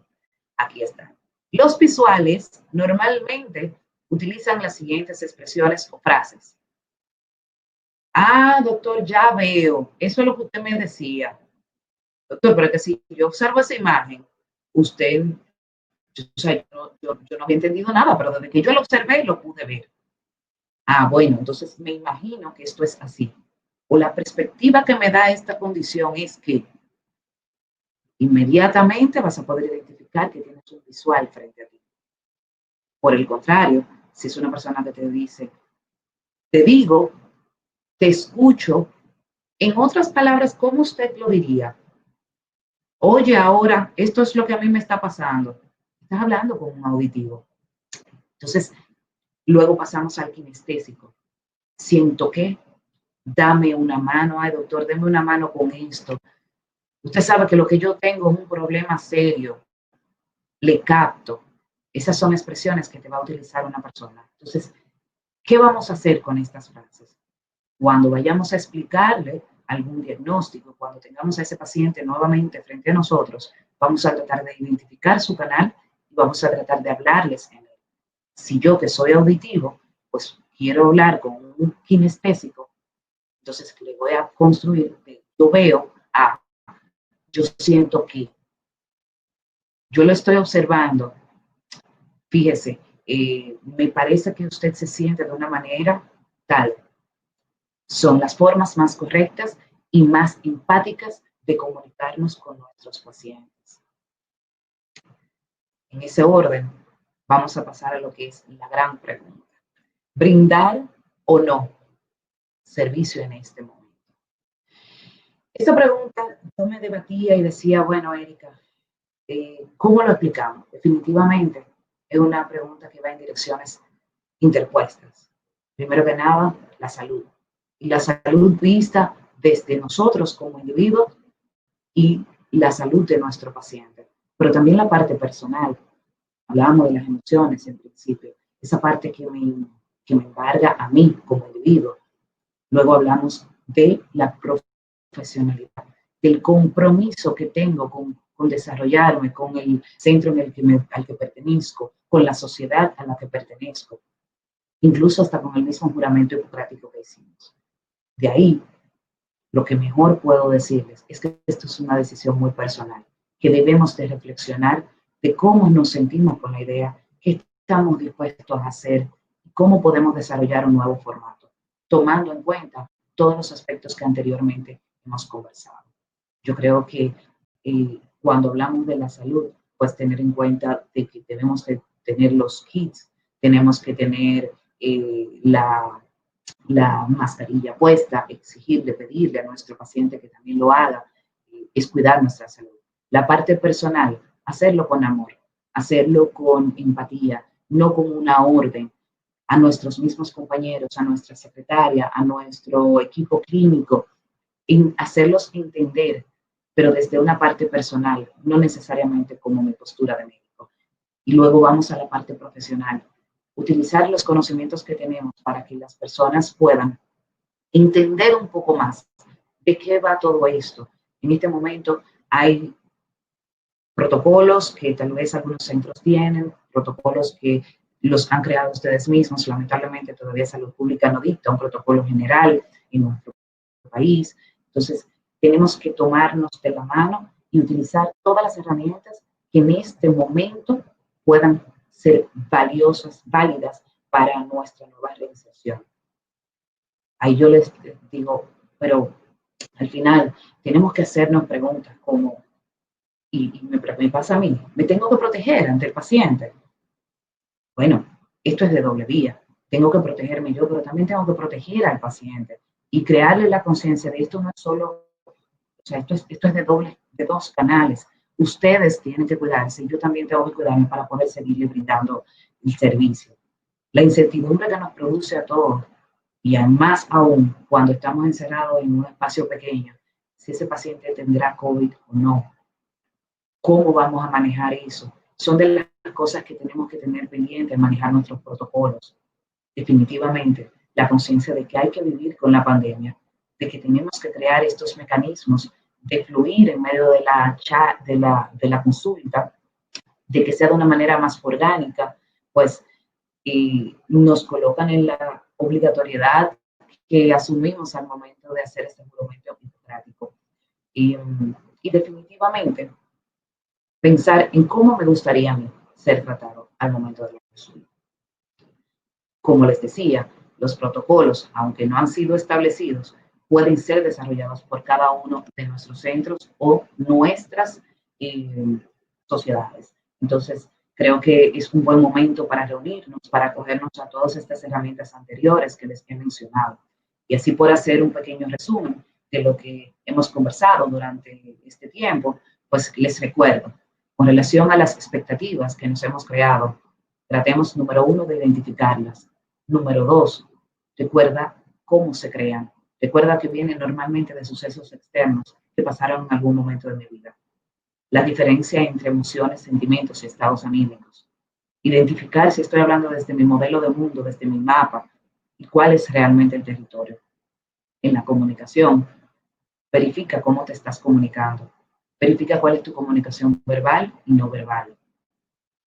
Aquí están. Los visuales normalmente utilizan las siguientes expresiones o frases. Ah, doctor, ya veo. Eso es lo que usted me decía. Doctor, pero que si yo observo esa imagen, usted, yo no había entendido nada, pero desde que yo lo observé, lo pude ver. Ah, bueno, entonces me imagino que esto es así. O la perspectiva que me da esta condición es que inmediatamente vas a poder identificar que tienes un visual frente a ti. Por el contrario, si es una persona que te dice, te digo, te escucho, en otras palabras, ¿cómo usted lo diría? Oye, ahora, esto es lo que a mí me está pasando. Estás hablando con un auditivo. Entonces, luego pasamos al kinestésico. Siento que, dame una mano, ay doctor, deme una mano con esto. Usted sabe que lo que yo tengo es un problema serio. Le capto. Esas son expresiones que te va a utilizar una persona. Entonces, ¿qué vamos a hacer con estas frases? Cuando vayamos a explicarle algún diagnóstico, cuando tengamos a ese paciente nuevamente frente a nosotros, vamos a tratar de identificar su canal y vamos a tratar de hablarles en él. Si yo, que soy auditivo, pues quiero hablar con un kinestésico, entonces le voy a construir, yo veo, yo siento que, yo lo estoy observando, fíjese, me parece que usted se siente de una manera tal. Son las formas más correctas y más empáticas de comunicarnos con nuestros pacientes. En ese orden, vamos a pasar a lo que es la gran pregunta. ¿Brindar o no servicio en este momento? Esta pregunta yo me debatía y decía, bueno, Erika, ¿cómo lo explicamos? Definitivamente es una pregunta que va en direcciones interpuestas. Primero que nada, la salud. Y la salud vista desde nosotros como individuos y la salud de nuestro paciente. Pero también la parte personal. Hablábamos de las emociones en principio. Esa parte que me embarga a mí como individuo. Luego hablamos de la profesionalidad, del compromiso que tengo con desarrollarme, con el centro en el al que pertenezco, con la sociedad a la que pertenezco, incluso hasta con el mismo juramento hipocrático que hicimos. De ahí, lo que mejor puedo decirles es que esto es una decisión muy personal, que debemos de reflexionar de cómo nos sentimos con la idea, qué estamos dispuestos a hacer y cómo podemos desarrollar un nuevo formato, tomando en cuenta todos los aspectos que anteriormente hemos conversado. Yo creo que cuando hablamos de la salud, pues tener en cuenta de que debemos de tener los kits, tenemos que tener la mascarilla puesta, exigirle, pedirle a nuestro paciente que también lo haga, es cuidar nuestra salud. La parte personal, hacerlo con amor, hacerlo con empatía, no como una orden a nuestros mismos compañeros, a nuestra secretaria, a nuestro equipo clínico, en hacerlos entender, pero desde una parte personal, no necesariamente como mi postura de médico. Y luego vamos a la parte profesional. Utilizar los conocimientos que tenemos para que las personas puedan entender un poco más de qué va todo esto. En este momento hay protocolos que tal vez algunos centros tienen, protocolos que los han creado ustedes mismos. Lamentablemente todavía Salud Pública no dicta un protocolo general en nuestro país. Entonces, tenemos que tomarnos de la mano y utilizar todas las herramientas que en este momento puedan ser valiosas, válidas para nuestra nueva reinserción. Ahí yo les digo, pero al final tenemos que hacernos preguntas como, y me pasa a mí, ¿me tengo que proteger ante el paciente? Bueno, esto es de doble vía. Tengo que protegerme yo, pero también tengo que proteger al paciente y crearle la conciencia de esto no es solo, o sea, esto es de dos canales. Ustedes tienen que cuidarse y yo también tengo que cuidarme para poder seguirle brindando el servicio. La incertidumbre que nos produce a todos, y más aún cuando estamos encerrados en un espacio pequeño, si ese paciente tendrá COVID o no, ¿cómo vamos a manejar eso? Son de las cosas que tenemos que tener pendientes, manejar nuestros protocolos. Definitivamente, la conciencia de que hay que vivir con la pandemia, de que tenemos que crear estos mecanismos de fluir en medio de la consulta, de que sea de una manera más orgánica, pues nos colocan en la obligatoriedad que asumimos al momento de hacer este juramento hipocrático. Y definitivamente, pensar en cómo me gustaría a mí ser tratado al momento de la consulta. Como les decía, los protocolos, aunque no han sido establecidos, pueden ser desarrollados por cada uno de nuestros centros o nuestras sociedades. Entonces, creo que es un buen momento para reunirnos, para acogernos a todas estas herramientas anteriores que les he mencionado. Y así por hacer un pequeño resumen de lo que hemos conversado durante este tiempo, pues les recuerdo, con relación a las expectativas que nos hemos creado, tratemos, número 1, de identificarlas. Número 2, recuerda cómo se crean. Recuerda que vienen normalmente de sucesos externos que pasaron en algún momento de mi vida. La diferencia entre emociones, sentimientos y estados anímicos. Identificar si estoy hablando desde mi modelo de mundo, desde mi mapa, y cuál es realmente el territorio. En la comunicación, verifica cómo te estás comunicando. Verifica cuál es tu comunicación verbal y no verbal.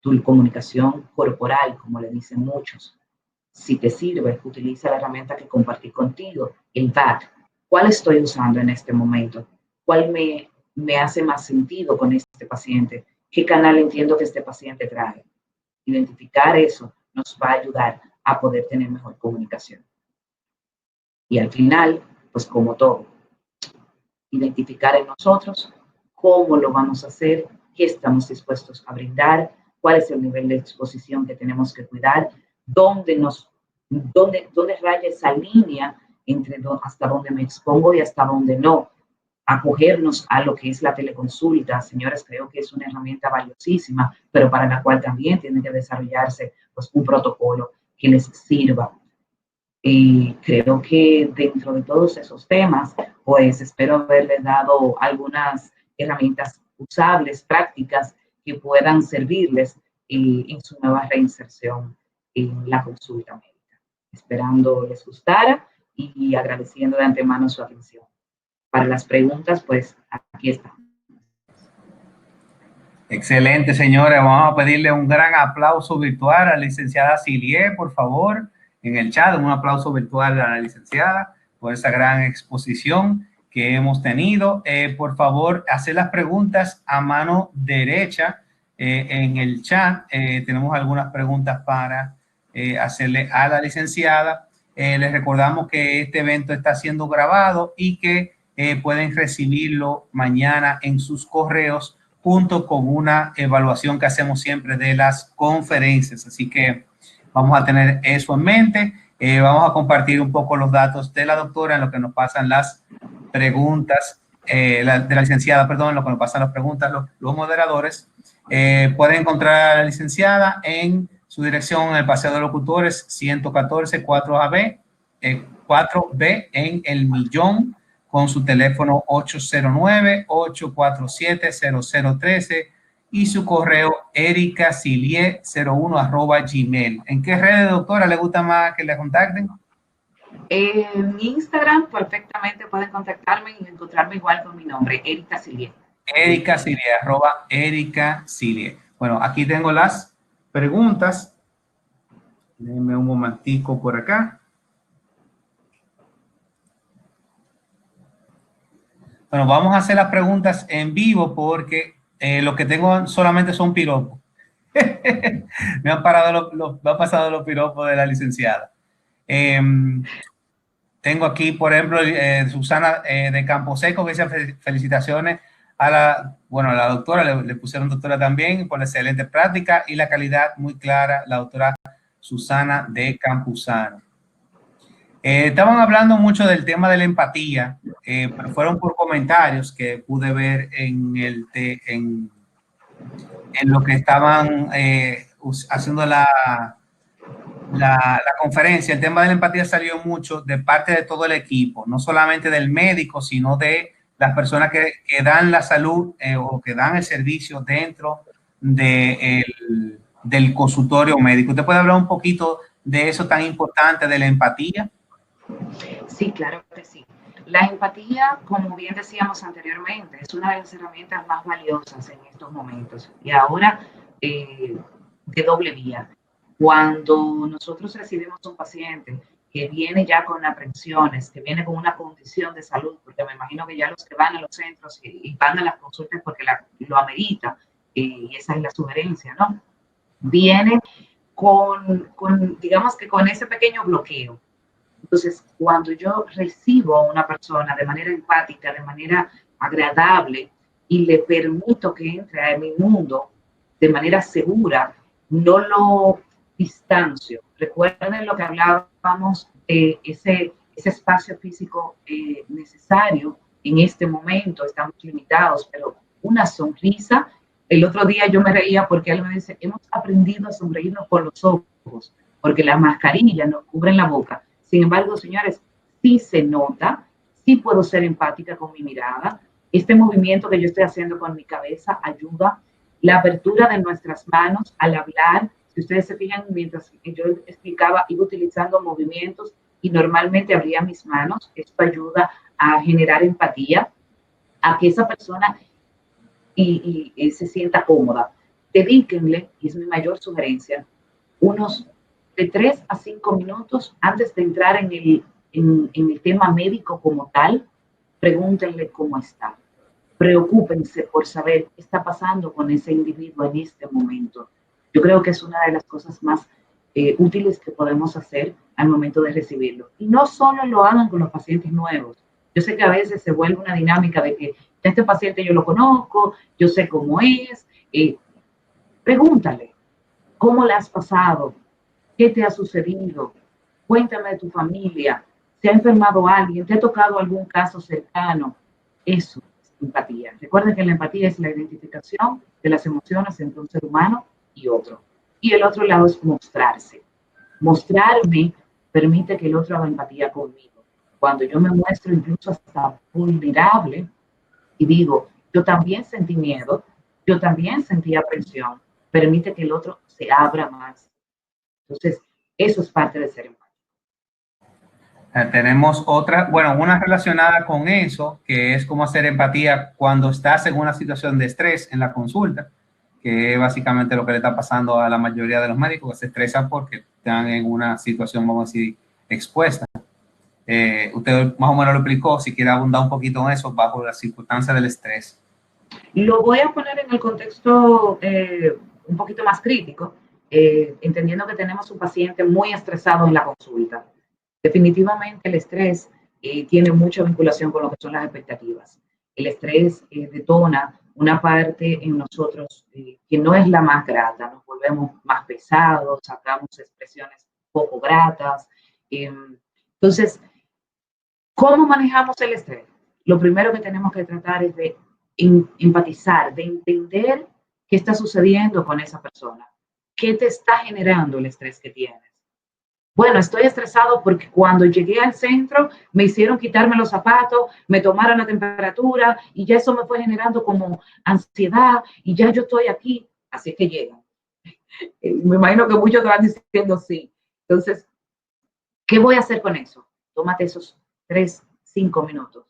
Tu comunicación corporal, como le dicen muchos. Si te sirve, utiliza la herramienta que compartí contigo, el BAC. ¿Cuál estoy usando en este momento? ¿Cuál me hace más sentido con este paciente? ¿Qué canal entiendo que este paciente trae? Identificar eso nos va a ayudar a poder tener mejor comunicación. Y al final, pues como todo, identificar en nosotros cómo lo vamos a hacer, qué estamos dispuestos a brindar, cuál es el nivel de exposición que tenemos que cuidar, dónde raya esa línea entre hasta dónde me expongo y hasta dónde no. Acogernos a lo que es la teleconsulta, señores, creo que es una herramienta valiosísima, pero para la cual también tiene que desarrollarse pues, un protocolo que les sirva. Y creo que dentro de todos esos temas, pues espero haberles dado algunas herramientas usables, prácticas, que puedan servirles en su nueva reinserción en la consulta médica. Esperando les gustara y agradeciendo de antemano su atención. Para las preguntas, pues aquí está. Excelente, señores. Vamos a pedirle un gran aplauso virtual a la licenciada Cilie, por favor, en el chat. Un aplauso virtual a la licenciada por esa gran exposición que hemos tenido. Por favor, hacer las preguntas a mano derecha en el chat. Tenemos algunas preguntas para hacerle a la licenciada. Les recordamos que este evento está siendo grabado y que pueden recibirlo mañana en sus correos junto con una evaluación que hacemos siempre de las conferencias. Así que vamos a tener eso en mente. Vamos a compartir un poco los datos de la doctora en lo que nos pasan las preguntas, de la licenciada, perdón, en lo que nos pasan las preguntas los moderadores. Pueden encontrar a la licenciada en su dirección en el Paseo de Locutores 114 4AB, 4B en El Millón, con su teléfono 809-847-0013 y su correo ericacilie01@gmail. ¿En qué redes, doctora, le gusta más que le contacten? En Instagram perfectamente pueden contactarme y encontrarme igual con mi nombre, Erika Cilie. Erika Cilie, @Erika Cilie. Bueno, aquí tengo las preguntas. Déjenme un momentico por acá. Bueno, vamos a hacer las preguntas en vivo porque lo que tengo solamente son piropos. Me han pasado los piropos de la licenciada. Tengo aquí, por ejemplo, Susana de Camposeco, que dice felicitaciones a la doctora, le pusieron doctora también por la excelente práctica y la calidad muy clara, la doctora Susana de Campuzano. Estaban hablando mucho del tema de la empatía, pero fueron por comentarios que pude ver en lo que estaban haciendo la conferencia. El tema de la empatía salió mucho de parte de todo el equipo, no solamente del médico, sino de las personas que dan la salud o que dan el servicio dentro del consultorio médico. ¿Usted puede hablar un poquito de eso tan importante, de la empatía? Sí, claro que sí. La empatía, como bien decíamos anteriormente, es una de las herramientas más valiosas en estos momentos. Y ahora, de doble vía. Cuando nosotros recibimos un paciente que viene ya con aprensiones, que viene con una condición de salud, porque me imagino que ya los que van a los centros y van a las consultas porque lo amerita, y esa es la sugerencia, ¿no? Viene digamos que con ese pequeño bloqueo. Entonces, cuando yo recibo a una persona de manera empática, de manera agradable, y le permito que entre a mi mundo de manera segura, no lo distancio. Recuerden lo que hablábamos de ese espacio físico necesario en este momento. Estamos limitados, pero una sonrisa. El otro día yo me reía porque él me dice, hemos aprendido a sonreírnos por los ojos, porque las mascarillas nos cubren la boca. Sin embargo, señores, sí se nota, sí puedo ser empática con mi mirada. Este movimiento que yo estoy haciendo con mi cabeza ayuda. La apertura de nuestras manos al hablar. Si ustedes se fijan, mientras yo explicaba, iba utilizando movimientos y normalmente abría mis manos. Esto ayuda a generar empatía, a que esa persona se sienta cómoda. Dedíquenle, y es mi mayor sugerencia, unos de 3 a 5 minutos antes de entrar en el tema médico como tal. Pregúntenle cómo está. Preocúpense por saber qué está pasando con ese individuo en este momento. Yo creo que es una de las cosas más útiles que podemos hacer al momento de recibirlo. Y no solo lo hagan con los pacientes nuevos. Yo sé que a veces se vuelve una dinámica de que este paciente yo lo conozco, yo sé cómo es. Pregúntale, ¿cómo le has pasado? ¿Qué te ha sucedido? Cuéntame de tu familia. ¿Se ha enfermado alguien? ¿Te ha tocado algún caso cercano? Eso es empatía. Recuerden que la empatía es la identificación de las emociones entre un ser humano y otro. Y el otro lado es mostrarse. Mostrarme permite que el otro haga empatía conmigo. Cuando yo me muestro incluso hasta vulnerable y digo, yo también sentí miedo, yo también sentí aprensión, permite que el otro se abra más. Entonces, eso es parte de ser empático. Tenemos otra, bueno, una relacionada con eso, que es cómo hacer empatía cuando estás en una situación de estrés en la consulta, que es básicamente lo que le está pasando a la mayoría de los médicos, que se estresan porque están en una situación, vamos a decir, expuesta. Usted más o menos lo explicó, si quiere abundar un poquito en eso, bajo las circunstancias del estrés. Lo voy a poner en el contexto un poquito más crítico, entendiendo que tenemos un paciente muy estresado en la consulta. Definitivamente el estrés tiene mucha vinculación con lo que son las expectativas. El estrés detona una parte en nosotros que no es la más grata, nos volvemos más pesados, sacamos expresiones poco gratas. Entonces, ¿cómo manejamos el estrés? Lo primero que tenemos que tratar es de empatizar, de entender qué está sucediendo con esa persona. ¿Qué te está generando el estrés que tienes? Bueno, estoy estresado porque cuando llegué al centro me hicieron quitarme los zapatos, me tomaron la temperatura y ya eso me fue generando como ansiedad y ya yo estoy aquí, así que llegan. Me imagino que muchos te van diciendo sí. Entonces, ¿qué voy a hacer con eso? Tómate esos 3, 5 minutos.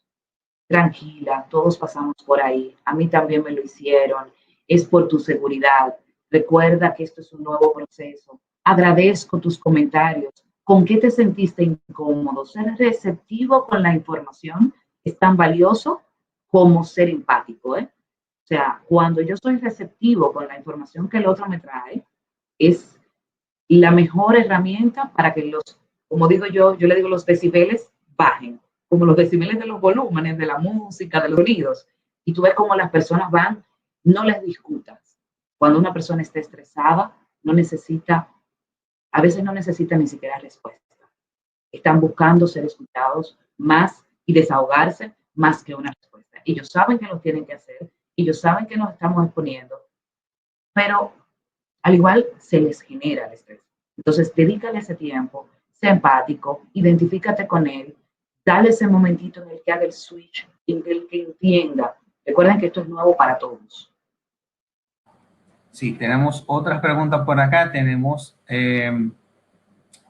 Tranquila, todos pasamos por ahí. A mí también me lo hicieron. Es por tu seguridad. Recuerda que esto es un nuevo proceso. Agradezco tus comentarios. ¿Con qué te sentiste incómodo? Ser receptivo con la información es tan valioso como ser empático, ¿eh? O sea, cuando yo soy receptivo con la información que el otro me trae, es la mejor herramienta para que los, como digo yo le digo los decibeles bajen, como los decibeles de los volúmenes, de la música, de los sonidos. Y tú ves cómo las personas van, no les discutas. Cuando una persona está estresada, no necesita, a veces no necesita ni siquiera respuesta. Están buscando ser escuchados más y desahogarse más que una respuesta. Ellos saben que lo tienen que hacer, ellos saben que nos estamos exponiendo, pero al igual se les genera el estrés. Entonces, dedícale ese tiempo, sé empático, identifícate con él, dale ese momentito en el que haga el switch, en el que entienda. Recuerden que esto es nuevo para todos. Sí, tenemos otras preguntas por acá. Tenemos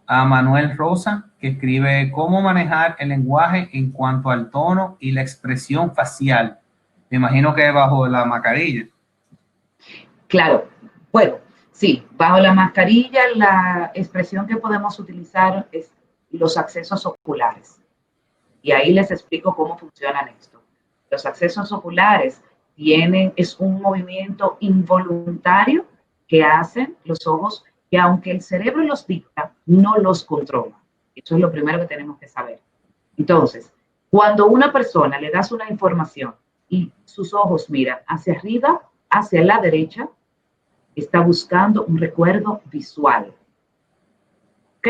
a Manuel Rosa, que escribe cómo manejar el lenguaje en cuanto al tono y la expresión facial. Me imagino que bajo la mascarilla. Claro, bueno, sí, bajo la mascarilla la expresión que podemos utilizar es los accesos oculares. Y ahí les explico cómo funcionan esto. Los accesos oculares es un movimiento involuntario que hacen los ojos que aunque el cerebro los dicta, no los controla. Eso es lo primero que tenemos que saber. Entonces, cuando una persona le das una información y sus ojos miran hacia arriba, hacia la derecha, está buscando un recuerdo visual. ¿Ok?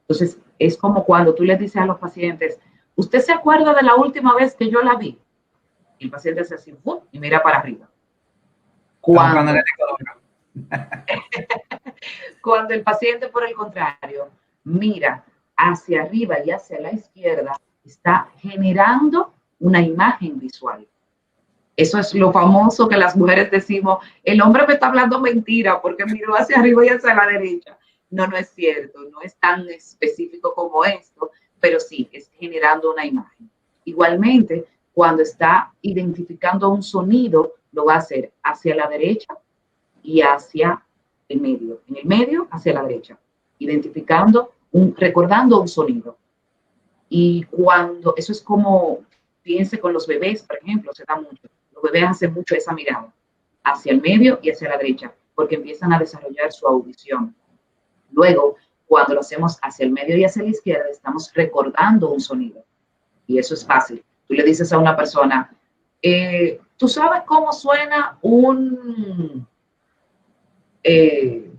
Entonces, es como cuando tú le dices a los pacientes, ¿usted se acuerda de la última vez que yo la vi? Y el paciente hace así, y mira para arriba. Cuando el paciente, por el contrario, mira hacia arriba y hacia la izquierda, está generando una imagen visual. Eso es lo famoso que las mujeres decimos, el hombre me está hablando mentira porque miró hacia arriba y hacia la derecha. No, no es cierto, no es tan específico como esto, pero sí, es generando una imagen. Igualmente, cuando está identificando un sonido, lo va a hacer hacia la derecha y hacia el medio. En el medio, hacia la derecha, identificando, recordando un sonido. Y cuando, eso es como, piense con los bebés, por ejemplo, se da mucho. Los bebés hacen mucho esa mirada hacia el medio y hacia la derecha, porque empiezan a desarrollar su audición. Luego, cuando lo hacemos hacia el medio y hacia la izquierda, estamos recordando un sonido. Y eso es fácil. Tú le dices a una persona, ¿tú sabes cómo suena un, qué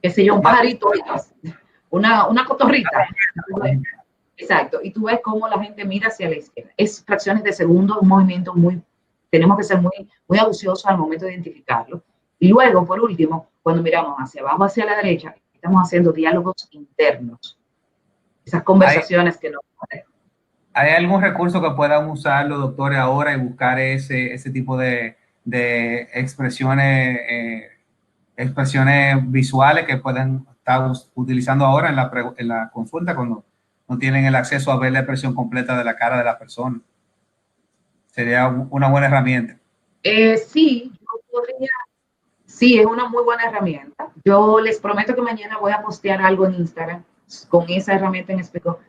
sé yo, un pajarito, una cotorrita? Exacto. Y tú ves cómo la gente mira hacia la izquierda. Es fracciones de segundo, un movimiento tenemos que ser muy abusiosos al momento de identificarlo. Y luego, por último, cuando miramos hacia abajo, hacia la derecha, estamos haciendo diálogos internos. Esas conversaciones que no podemos. ¿Hay algún recurso que puedan usar los doctores ahora y buscar ese tipo de expresiones, expresiones visuales que pueden estar utilizando ahora en la consulta cuando no tienen el acceso a ver la expresión completa de la cara de la persona? Sería una buena herramienta. Sí, sí, es una muy buena herramienta. Yo les prometo que mañana voy a postear algo en Instagram con esa herramienta en específico,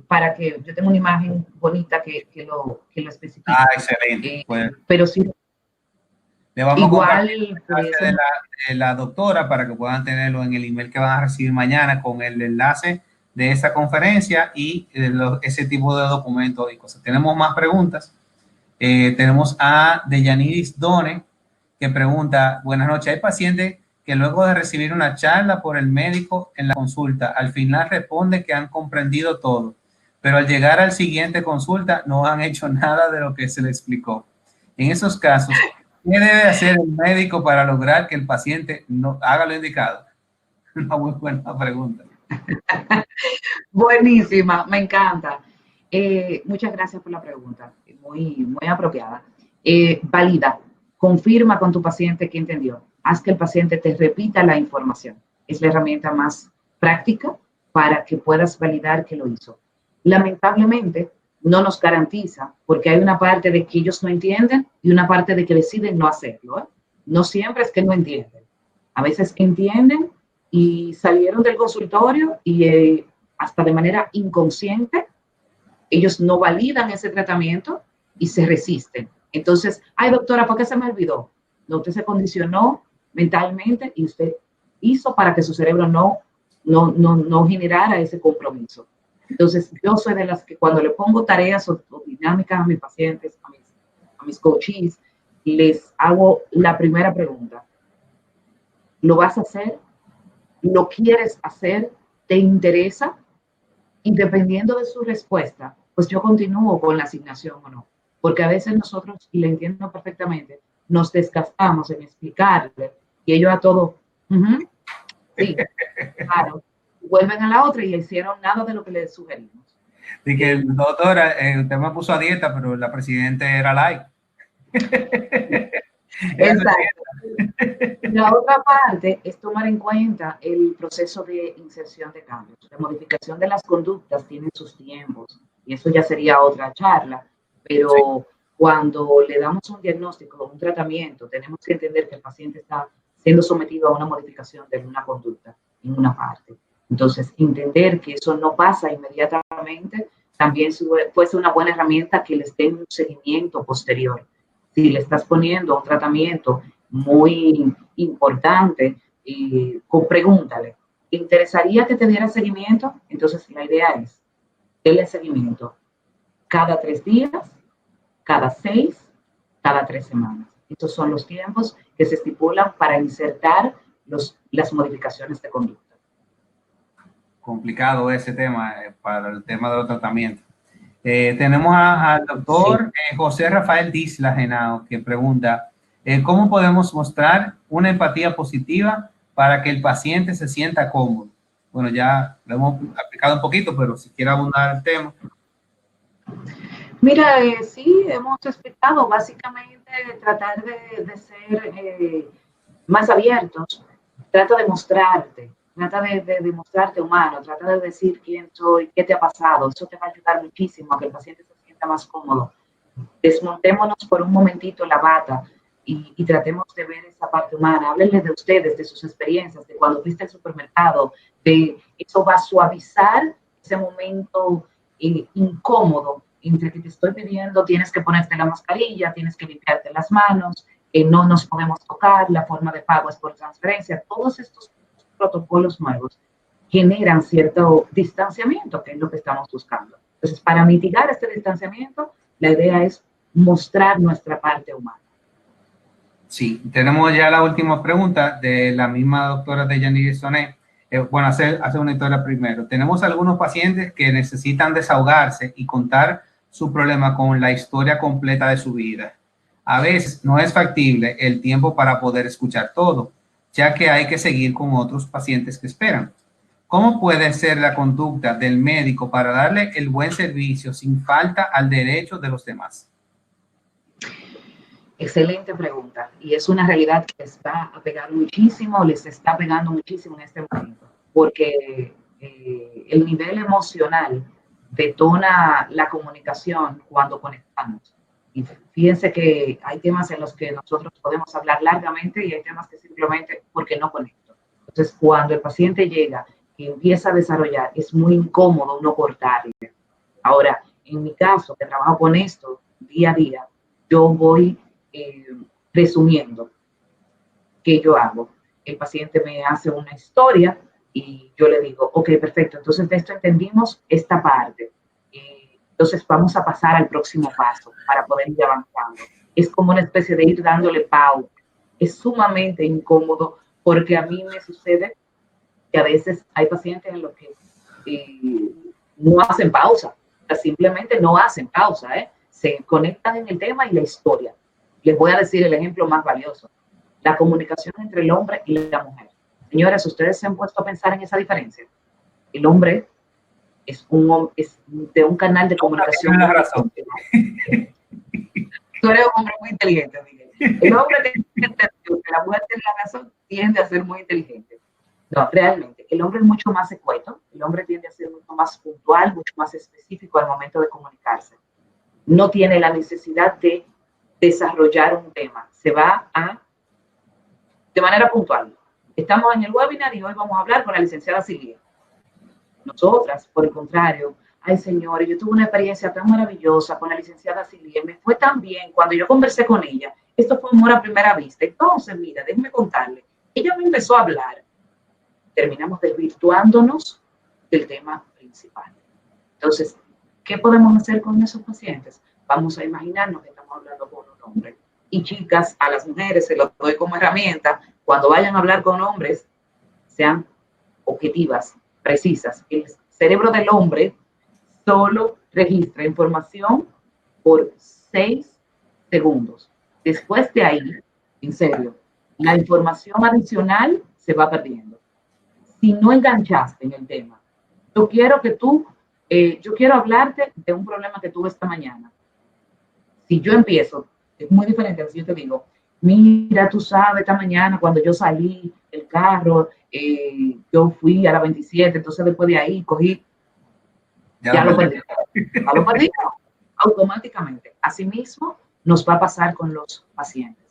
para que yo tenga una imagen bonita que lo especifique. Ah, excelente. Pero sí. Le vamos a compartir de la doctora para que puedan tenerlo en el email que van a recibir mañana con el enlace de esa conferencia y ese tipo de documentos y cosas. Tenemos más preguntas. Tenemos a Deyanidis Done, que pregunta, buenas noches, hay pacientes que luego de recibir una charla por el médico en la consulta, al final responde que han comprendido todo, pero al llegar al siguiente consulta no han hecho nada de lo que se le explicó. En esos casos, ¿qué debe hacer el médico para lograr que el paciente no haga lo indicado? Una muy buena pregunta. Buenísima, me encanta. Muchas gracias por la pregunta, muy apropiada. Valida, confirma con tu paciente que entendió. Haz que el paciente te repita la información. Es la herramienta más práctica para que puedas validar que lo hizo. Lamentablemente, no nos garantiza, porque hay una parte de que ellos no entienden y una parte de que deciden no hacerlo, ¿eh? No siempre es que no entienden. A veces entienden y salieron del consultorio y hasta de manera inconsciente, ellos no validan ese tratamiento y se resisten. Entonces, ay doctora, ¿por qué se me olvidó? No, usted se condicionó mentalmente y usted hizo para que su cerebro no generara ese compromiso. Entonces, yo soy de las que cuando le pongo tareas o dinámicas a mis pacientes, a mis coaches, les hago la primera pregunta. ¿Lo vas a hacer? ¿Lo quieres hacer? ¿Te interesa? Y dependiendo de su respuesta, pues yo continúo con la asignación o no. Porque a veces nosotros, y le entiendo perfectamente, nos desgastamos en explicarle y ellos a todo, sí, claro, vuelven a la otra y le hicieron nada de lo que les sugerimos. Así que, doctora, usted me puso a dieta, pero la presidenta era light. Exacto. La otra parte es tomar en cuenta el proceso de inserción de cambios. La modificación de las conductas tiene sus tiempos y eso ya sería otra charla, pero sí, cuando le damos un diagnóstico o un tratamiento, tenemos que entender que el paciente está siendo sometido a una modificación de una conducta en una parte. Entonces, entender que eso no pasa inmediatamente también puede ser una buena herramienta que les dé un seguimiento posterior. Si le estás poniendo un tratamiento muy importante, pregúntale, ¿te interesaría que te diera seguimiento? Entonces, la idea es, darle seguimiento cada 3 días, cada 6, cada 3 semanas. Estos son los tiempos que se estipulan para insertar las modificaciones de conducta. Complicado ese tema para el tema de los tratamientos. Tenemos al doctor José Rafael Disla Genao, que pregunta, ¿cómo podemos mostrar una empatía positiva para que el paciente se sienta cómodo? Bueno, ya lo hemos aplicado un poquito, pero si quiere abundar el tema. Mira, sí, hemos explicado básicamente tratar de ser más abiertos, trata de mostrarte. Trata de mostrarte humano, trata de decir quién soy, qué te ha pasado. Eso te va a ayudar muchísimo a que el paciente se sienta más cómodo. Desmontémonos por un momentito la bata y tratemos de ver esa parte humana. Háblenle de ustedes, de sus experiencias, de cuando fuiste al supermercado. Eso va a suavizar ese momento incómodo entre que te estoy pidiendo, tienes que ponerte la mascarilla, tienes que limpiarte las manos, no nos podemos tocar, la forma de pago es por transferencia. Todos estos protocolos nuevos generan cierto distanciamiento, que es lo que estamos buscando. Entonces, para mitigar este distanciamiento, la idea es mostrar nuestra parte humana. Sí, tenemos ya la última pregunta de la misma doctora Deyaniri Soné. Bueno, hacer una historia primero. Tenemos algunos pacientes que necesitan desahogarse y contar su problema con la historia completa de su vida. A veces no es factible el tiempo para poder escuchar todo, ya que hay que seguir con otros pacientes que esperan. ¿Cómo puede ser la conducta del médico para darle el buen servicio sin falta al derecho de los demás? Excelente pregunta. Y es una realidad que está pegando muchísimo, les está pegando muchísimo en este momento, porque el nivel emocional detona la comunicación cuando conectamos. Y fíjense que hay temas en los que nosotros podemos hablar largamente y hay temas que simplemente porque no conecto. Entonces, cuando el paciente llega y empieza a desarrollar, es muy incómodo uno cortarle. Ahora, en mi caso, que trabajo con esto día a día, yo voy resumiendo qué yo hago. El paciente me hace una historia y yo le digo, ok, perfecto, entonces de esto entendimos esta parte. Entonces vamos a pasar al próximo paso para poder ir avanzando. Es como una especie de ir dándole pausa. Es sumamente incómodo porque a mí me sucede que a veces hay pacientes en los que no hacen pausa, o sea, simplemente no hacen pausa, se conectan en el tema y la historia. Les voy a decir el ejemplo más valioso, la comunicación entre el hombre y la mujer. Señores, ¿ustedes se han puesto a pensar en esa diferencia? El hombre es de un canal de comunicación. Tienes razón. Tú eres un hombre muy inteligente, Miguel. El hombre que la mujer tiene la razón tiende a ser muy inteligente. No, realmente, el hombre es mucho más escueto, el hombre tiende a ser mucho más puntual, mucho más específico al momento de comunicarse. No tiene la necesidad de desarrollar un tema, se va de manera puntual. Estamos en el webinar y hoy vamos a hablar con la licenciada Silvia. Nosotras, por el contrario, Ay, señores, yo tuve una experiencia tan maravillosa con la licenciada Silvia, me fue tan bien cuando yo conversé con ella. Esto fue amor a primera vista. Entonces, mira, déjeme contarle. Ella me empezó a hablar. Terminamos desvirtuándonos del tema principal. Entonces, ¿qué podemos hacer con esos pacientes? Vamos a imaginarnos que estamos hablando con un hombre. Y chicas, a las mujeres se lo doy como herramienta. Cuando vayan a hablar con hombres, sean objetivas, precisas. El cerebro del hombre solo registra información por 6 segundos. Después de ahí, en serio, la información adicional se va perdiendo. Si no enganchaste en el tema, yo quiero hablarte de un problema que tuve esta mañana. Si yo empiezo, es muy diferente si yo te digo, mira, tú sabes, esta mañana cuando yo salí el carro, yo fui a la 27, entonces después de ahí cogí, ya lo perdí. Ya lo perdí automáticamente. Asimismo, nos va a pasar con los pacientes.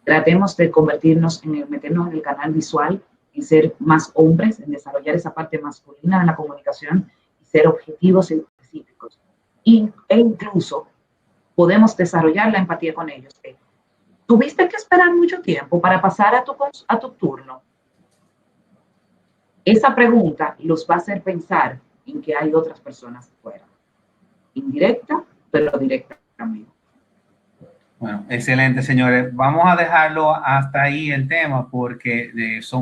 Tratemos de meternos en el canal visual y ser más hombres, en desarrollar esa parte masculina de la comunicación y ser objetivos y específicos. E incluso podemos desarrollar la empatía con ellos. ¿Tuviste que esperar mucho tiempo para pasar a tu turno? Esa pregunta los va a hacer pensar en que hay otras personas afuera. Indirecta, pero directa también. Bueno, excelente, señores. Vamos a dejarlo hasta ahí el tema porque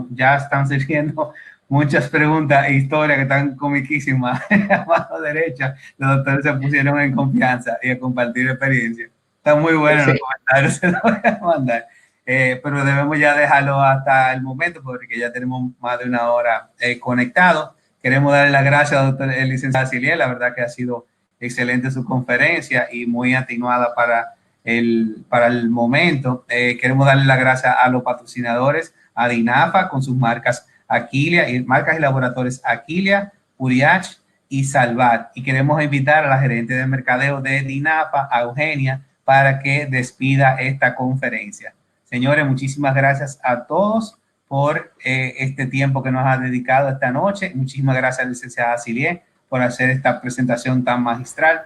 ya están surgiendo muchas preguntas e historias que están comiquísimas a mano derecha. Los doctores se pusieron en confianza y a compartir experiencia. Está muy bueno, sí. Los comentarios se los voy a mandar. Pero debemos ya dejarlo hasta el momento porque ya tenemos más de una hora conectados. Queremos darle las gracias al doctor licenciado Silier. La verdad que ha sido excelente su conferencia y muy atenuada para el momento. Queremos darle las gracias a los patrocinadores, a DINAFA con sus marcas Aquilia y marcas y laboratorios Aquilia, Uriach y Salvat. Y queremos invitar a la gerente de mercadeo de DINAFA, a Eugenia, para que despida esta conferencia. Señores, muchísimas gracias a todos por este tiempo que nos ha dedicado esta noche. Muchísimas gracias, licenciada Silier, por hacer esta presentación tan magistral.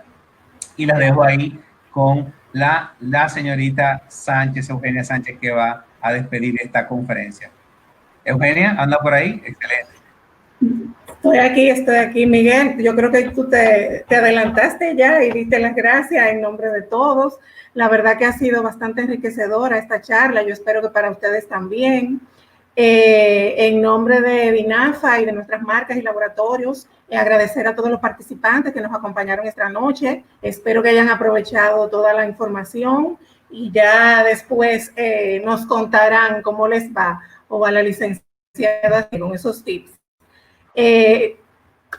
Y la dejo ahí con la señorita Sánchez, Eugenia Sánchez, que va a despedir esta conferencia. Eugenia, anda por ahí. Excelente. Estoy aquí, Miguel. Yo creo que tú te adelantaste ya y diste las gracias en nombre de todos. La verdad que ha sido bastante enriquecedora esta charla. Yo espero que para ustedes también. En nombre de DINAFA y de nuestras marcas y laboratorios, agradecer a todos los participantes que nos acompañaron esta noche. Espero que hayan aprovechado toda la información y ya después nos contarán cómo les va o a la licenciada con esos tips.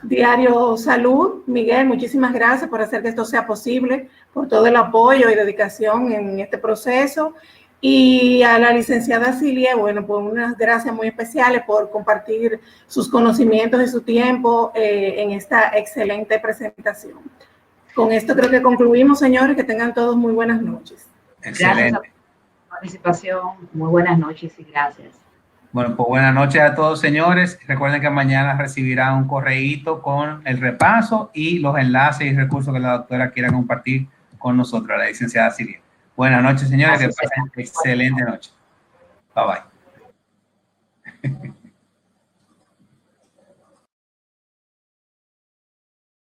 Diario Salud, Miguel, muchísimas gracias por hacer que esto sea posible, por todo el apoyo y dedicación en este proceso. Y a la licenciada Silvia, bueno, pues unas gracias muy especiales por compartir sus conocimientos y su tiempo en esta excelente presentación. Con esto creo que concluimos, señores, que tengan todos muy buenas noches. Excelente. Gracias por la participación, muy buenas noches y gracias. Bueno, pues buenas noches a todos, señores. Recuerden que mañana recibirán un correíto con el repaso y los enlaces y recursos que la doctora quiera compartir con nosotros, la licenciada Silvia. Buenas noches, señores. Que pasen excelente noche. Bye, bye.